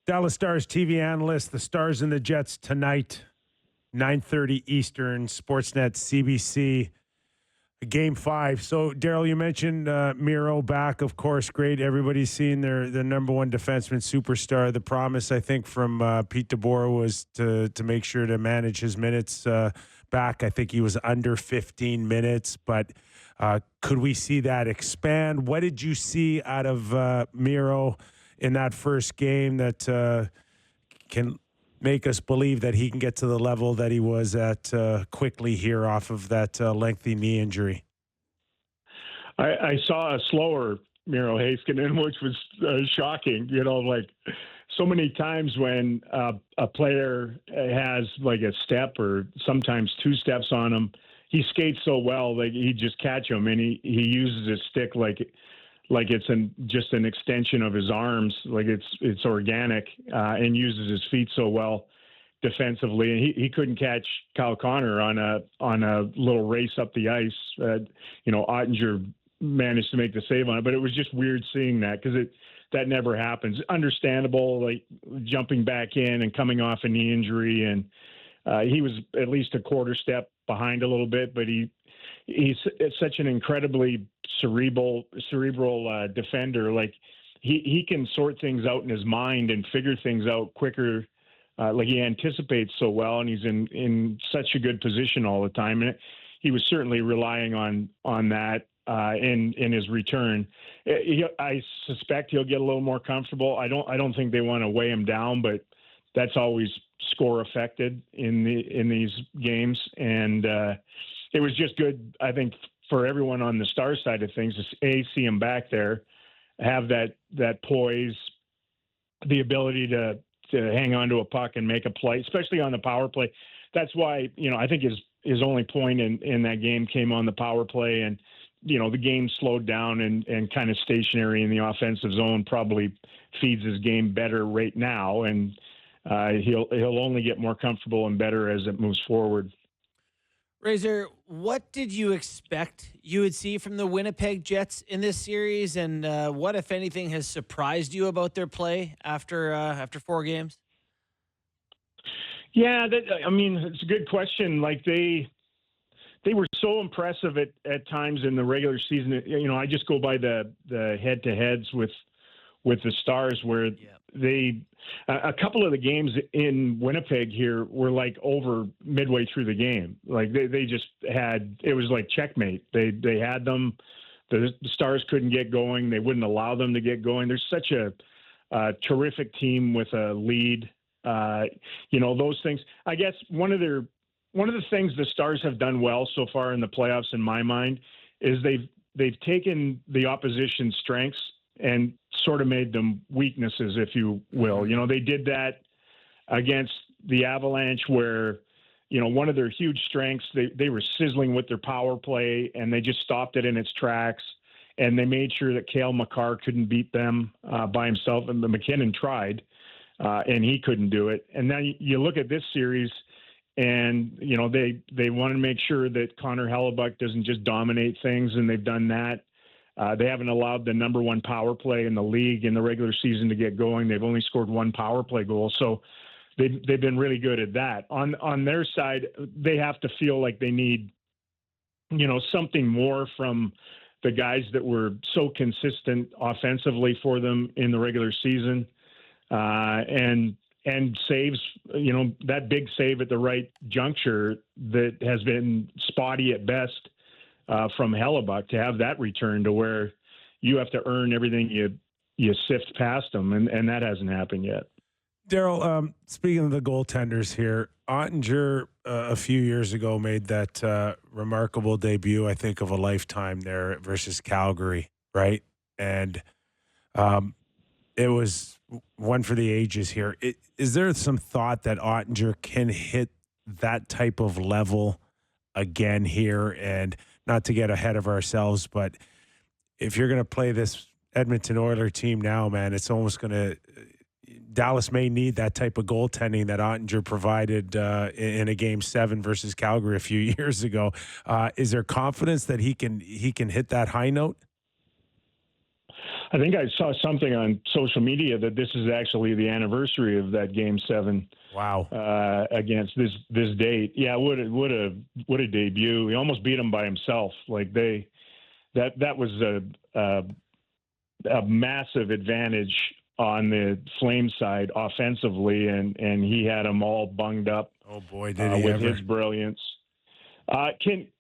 B: Dallas Stars TV analyst. The Stars and the Jets tonight, 9:30 Eastern, Sportsnet, CBC. Game 5. So, Daryl, you mentioned Miro back, of course, great. Everybody's seen their number one defenseman superstar. The promise, I think, from Pete DeBoer was to make sure to manage his minutes back. I think he was under 15 minutes, but could we see that expand? What did you see out of Miro in that first game that can make us believe that he can get to the level that he was at quickly here off of that lengthy knee injury?
J: I saw a slower Miro Heiskanen, which was shocking. Like so many times when a player has like a step or sometimes two steps on him, he skates so well, like he just catch him, and he uses his stick like it's just an extension of his arms, like it's organic, and uses his feet so well defensively. And he couldn't catch Kyle Connor on a little race up the ice. Ottinger managed to make the save on it, but it was just weird seeing that because that never happens. Understandable, like jumping back in and coming off a knee injury, and he was at least a quarter step behind a little bit, but he's such an incredibly cerebral defender. Like he can sort things out in his mind and figure things out quicker. Like he anticipates so well, and he's in such a good position all the time. And he was certainly relying on that in his return. I suspect he'll get a little more comfortable. I don't think they want to weigh him down, but that's always score affected in these games. And it was just good, I think, for everyone on the Star side of things to see him back there, have that poise, the ability to hang on to a puck and make a play, especially on the power play. That's why, I think his only point in that game came on the power play, and, the game slowed down and kind of stationary in the offensive zone probably feeds his game better right now. And he'll only get more comfortable and better as it moves forward.
A: Razor, what did you expect you would see from the Winnipeg Jets in this series, and what, if anything, has surprised you about their play after 4 games?
J: Yeah, it's a good question. Like they were so impressive at times in the regular season. I just go by the head-to-heads with the Stars, where a couple of the games in Winnipeg here were like over midway through the game. Like they just had, it was like checkmate. They had them. The Stars couldn't get going. They wouldn't allow them to get going. There's such a terrific team with a lead. Those things. I guess one of their one of the things the Stars have done well so far in the playoffs, in my mind, is they've taken the opposition's strengths and sort of made them weaknesses, if you will. You know, they did that against the Avalanche, where, you know, one of their huge strengths, they were sizzling with their power play, and they just stopped it in its tracks. And they made sure that Cale Makar couldn't beat them by himself. And McKinnon tried, and he couldn't do it. And then you look at this series, and, you know, they want to make sure that Connor Hellebuck doesn't just dominate things, and they've done that. They haven't allowed the number one power play in the league in the regular season to get going. They've only scored one power play goal. So they've been really good at that. On their side, they have to feel like they need, you know, something more from the guys that were so consistent offensively for them in the regular season, and saves, you know, that big save at the right juncture that has been spotty at best from Hellebuck, to have that return to where you have to earn everything you sift past them, and that hasn't happened yet.
B: Daryl, speaking of the goaltenders here, Ottinger a few years ago made that remarkable debut, I think, of a lifetime there versus Calgary, right? And it was one for the ages here. Is there some thought that Ottinger can hit that type of level again here? And not to get ahead of ourselves, but if you're going to play this Edmonton Oilers team now, man, it's almost going to – Dallas may need that type of goaltending that Ottinger provided in a Game 7 versus Calgary a few years ago. Is there confidence that he can hit that high note?
J: I think I saw something on social media that this is actually the anniversary of that Game 7.
B: Wow.
J: Against this date. Yeah, what a debut. He almost beat him by himself. Like that was a massive advantage on the Flame side offensively, and he had them all bunged up.
B: Oh boy, did he
J: with
B: ever.
J: his brilliance. Definitely.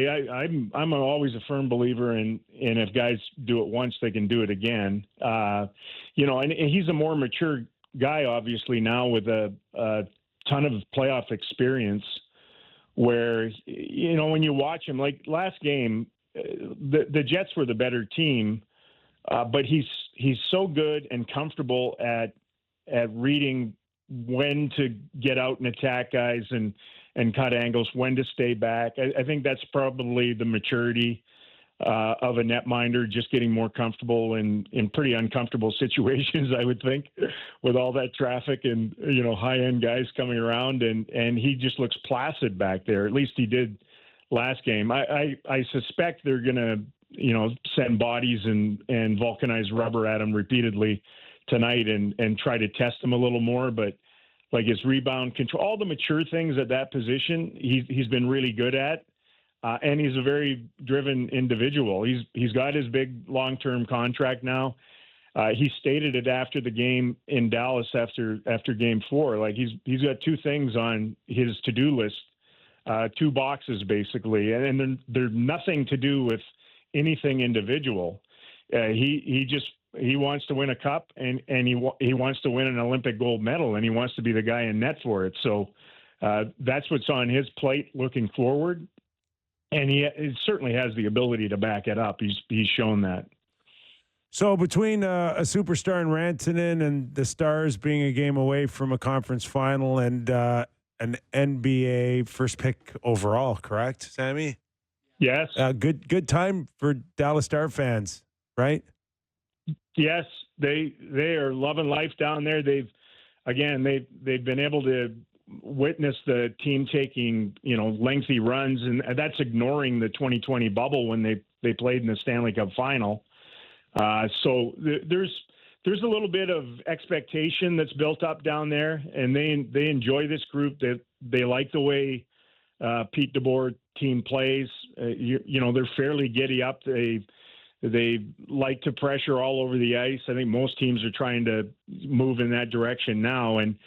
J: I'm always a firm believer in if guys do it once, they can do it again. You know, and he's a more mature guy, obviously, now with a ton of playoff experience, where, you know, when you watch him, like last game, the Jets were the better team, but he's so good and comfortable at reading when to get out and attack guys and cut angles, when to stay back. I think that's probably the maturity of a netminder, just getting more comfortable in pretty uncomfortable situations, I would think, with all that traffic and, you know, high-end guys coming around. And he just looks placid back there. At least he did last game. I suspect they're going to, you know, send bodies and vulcanized rubber at him repeatedly tonight and try to test him a little more. But like his rebound control, all the mature things at that position, he's been really good at. And he's a very driven individual. He's got his big long-term contract now. He stated it after the game in Dallas after Game 4. Like he's got two things on his to-do list, two boxes basically, and they're nothing to do with anything individual. He wants to win a cup, and he wants to win an Olympic gold medal, and he wants to be the guy in net for it. So that's what's on his plate looking forward. And he certainly has the ability to back it up. He's shown that.
B: So between a superstar in Rantanen and the Stars being a game away from a conference final and an NBA first pick overall, correct, Sammy?
J: Yes.
B: Good time for Dallas Star fans, right?
J: Yes, they are loving life down there. They've been able to witness the team taking, you know, lengthy runs, and that's ignoring the 2020 bubble when they played in the Stanley Cup final. So there's a little bit of expectation that's built up down there, and they enjoy this group. They like the way Pete DeBoer team plays. You know, they're fairly giddy up. They like to pressure all over the ice. I think most teams are trying to move in that direction now, and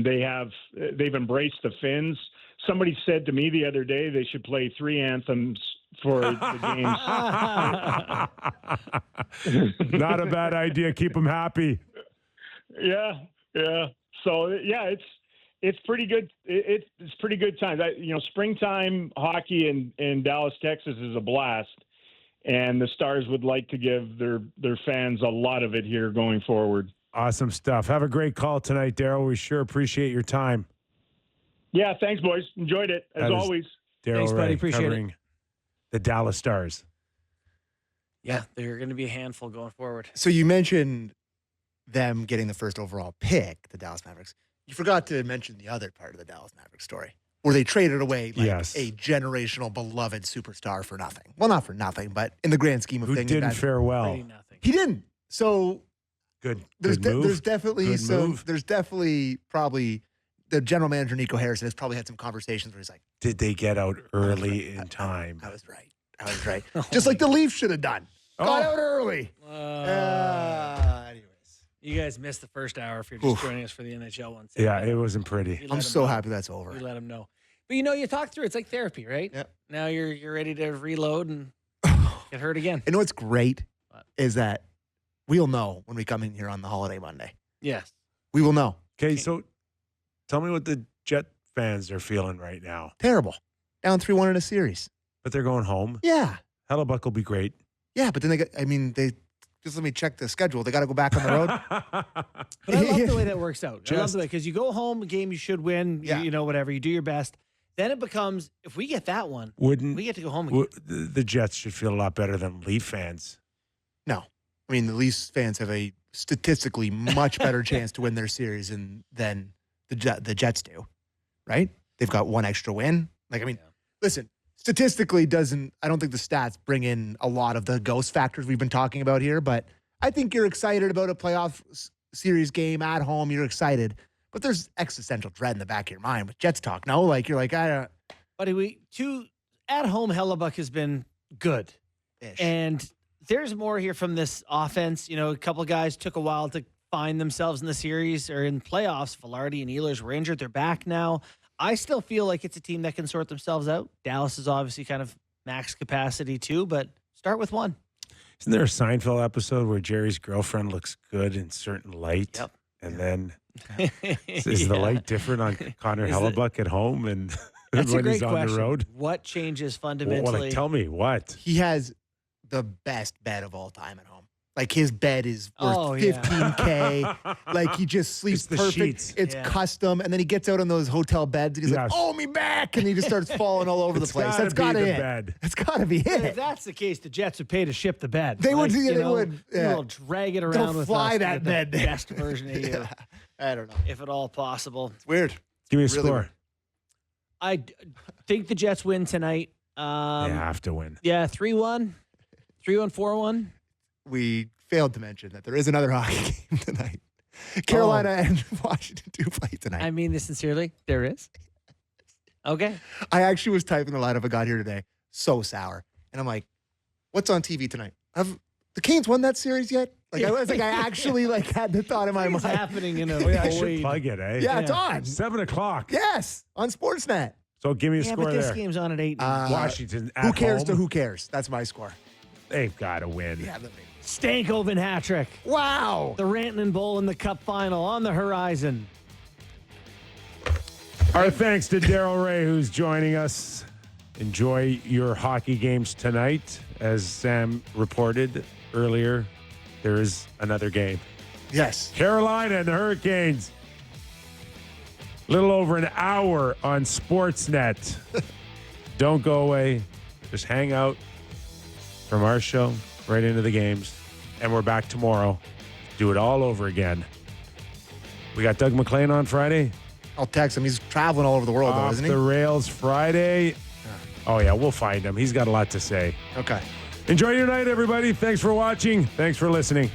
J: they've embraced the Finns. Somebody said to me the other day they should play 3 anthems for the games.
B: Not a bad idea. Keep them happy.
J: Yeah. So yeah, it's pretty good. It's pretty good times. Springtime hockey in Dallas, Texas is a blast, and the Stars would like to give their fans a lot of it here going forward.
B: Awesome stuff. Have a great call tonight, Daryl. We sure appreciate your time.
J: Yeah, thanks, boys. Enjoyed it as always.
B: Daryl
A: Thanks, buddy.
B: Reaugh
A: Appreciate
B: covering the Dallas Stars.
A: Yeah, they're going to be a handful going forward.
C: So you mentioned them getting the first overall pick, the Dallas Mavericks. You forgot to mention the other part of the Dallas Mavericks story, where they traded away a generational beloved superstar for nothing. Well, not for nothing, but in the grand scheme of
B: Who
C: things.
B: didn't fare well.
C: He didn't. So
B: Good
C: there's
B: move.
C: there's definitely probably the general manager, Nico Harrison, has probably had some conversations where he's like,
B: Did they get out early in time?
C: I was right. Just like the Leafs should have done. Got
B: Oh.
C: out early. Anyways.
A: You guys missed the first hour if you're just joining us for the NHL one.
B: Yeah, it wasn't pretty.
A: You let
C: I'm
A: 'em
C: so
A: know.
C: happy that's over.
A: You let them know. But you talk through. It's like therapy, right?
C: Yep.
A: Now you're ready to reload and get hurt again.
C: You know what's great
A: What?
C: is that we'll know when we come in here on the holiday Monday.
A: Yes.
C: We will know.
B: Okay, so tell me what the Jet fans are feeling right now.
C: Terrible. Down 3-1 in a series.
B: But they're going home.
C: Yeah.
B: Hellebuck will be great.
C: Yeah, but then they just let me check the schedule. They got to go back on the road.
A: But I love the way that works out. I love
B: Just-
A: the way, because you go home, a game you should win,
C: Yeah.
A: whatever, you do your best. Then it becomes, if we get that one,
B: Wouldn't
A: we get to go home again.
B: the Jets should feel a lot better than Leaf fans.
C: No. I mean, the Leafs fans have a statistically much better chance to win their series than the Jets do, right? They've got one extra win. Listen, statistically I don't think the stats bring in a lot of the ghost factors we've been talking about here, but I think you're excited about a playoff series game at home. You're excited, but there's existential dread in the back of your mind with Jets talk. No, you're like, I don't.
A: Buddy, at home, Hellebuck has been good. And there's more here from this offense. A couple of guys took a while to find themselves in the series or in playoffs. Velarde and Ehlers were injured. They're back now. I still feel like it's a team that can sort themselves out. Dallas is obviously kind of max capacity too, but start with one.
B: Isn't there a Seinfeld episode where Jerry's girlfriend looks good in certain light?
A: Yep.
B: And then is the light different on Connor Hellebuck at home and
A: That's a
B: when
A: great
B: he's on
A: question.
B: the road?
A: What changes fundamentally?
B: Tell me what.
C: He has the best bed of all time at home. His bed is worth $15K. He just sleeps
B: It's the
C: perfect.
B: sheets.
C: It's custom. And then he gets out on those hotel beds and he's like, oh, me back. And he just starts falling all over the place. That's got to be
B: bed.
C: That's got to be
A: If
C: it.
A: that's the case, the Jets would pay to ship the bed.
C: They would. They would. Yeah.
A: We'll drag it around
C: They'll
A: with
C: fly
A: us.
C: that
A: to get
C: bed.
A: the best version of you,
C: I don't know.
A: if at all possible.
C: It's weird.
B: Give me a
C: Really
B: score.
C: weird.
A: I think the Jets win tonight.
B: They have to win.
A: Yeah, 3-1, 4-1.
C: We failed to mention that there is another hockey game tonight. Carolina and Washington do play tonight.
A: I mean this sincerely. There is. Okay.
C: I actually was typing the lineup I got here today. So sour. And I'm like, what's on TV tonight? Have the Canes won that series yet? I actually had the thought in my
A: What's
C: mind.
A: happening in a
B: I should
A: void.
B: plug it, eh?
C: Yeah, it's on.
B: 7:00.
C: Yes, on Sportsnet.
B: So give me a
A: Yeah,
B: score
A: but this
B: there.
A: game's on at 8.
B: Washington at
C: Who cares
B: home.
C: to who cares? That's my score.
B: They've got to win.
C: Yeah,
A: Stankoven hat trick.
C: wow.
A: The Rantanen Bowl in the Cup final on the horizon.
B: Our thanks to Daryl Reaugh, who's joining us. Enjoy your hockey games tonight. As Sam reported earlier, there is another game.
C: Yes.
B: Carolina and the Hurricanes. Little over an hour on Sportsnet. Don't go away. Just hang out from our show right into the games. And we're back tomorrow. Do it all over again. We got Doug McLean on Friday.
C: I'll text him. He's traveling all over the world, though,
B: Off
C: isn't
B: the
C: he?
B: rails Friday. Oh, yeah, we'll find him. He's got a lot to say.
C: Okay.
B: Enjoy your night, everybody. Thanks for watching. Thanks for listening.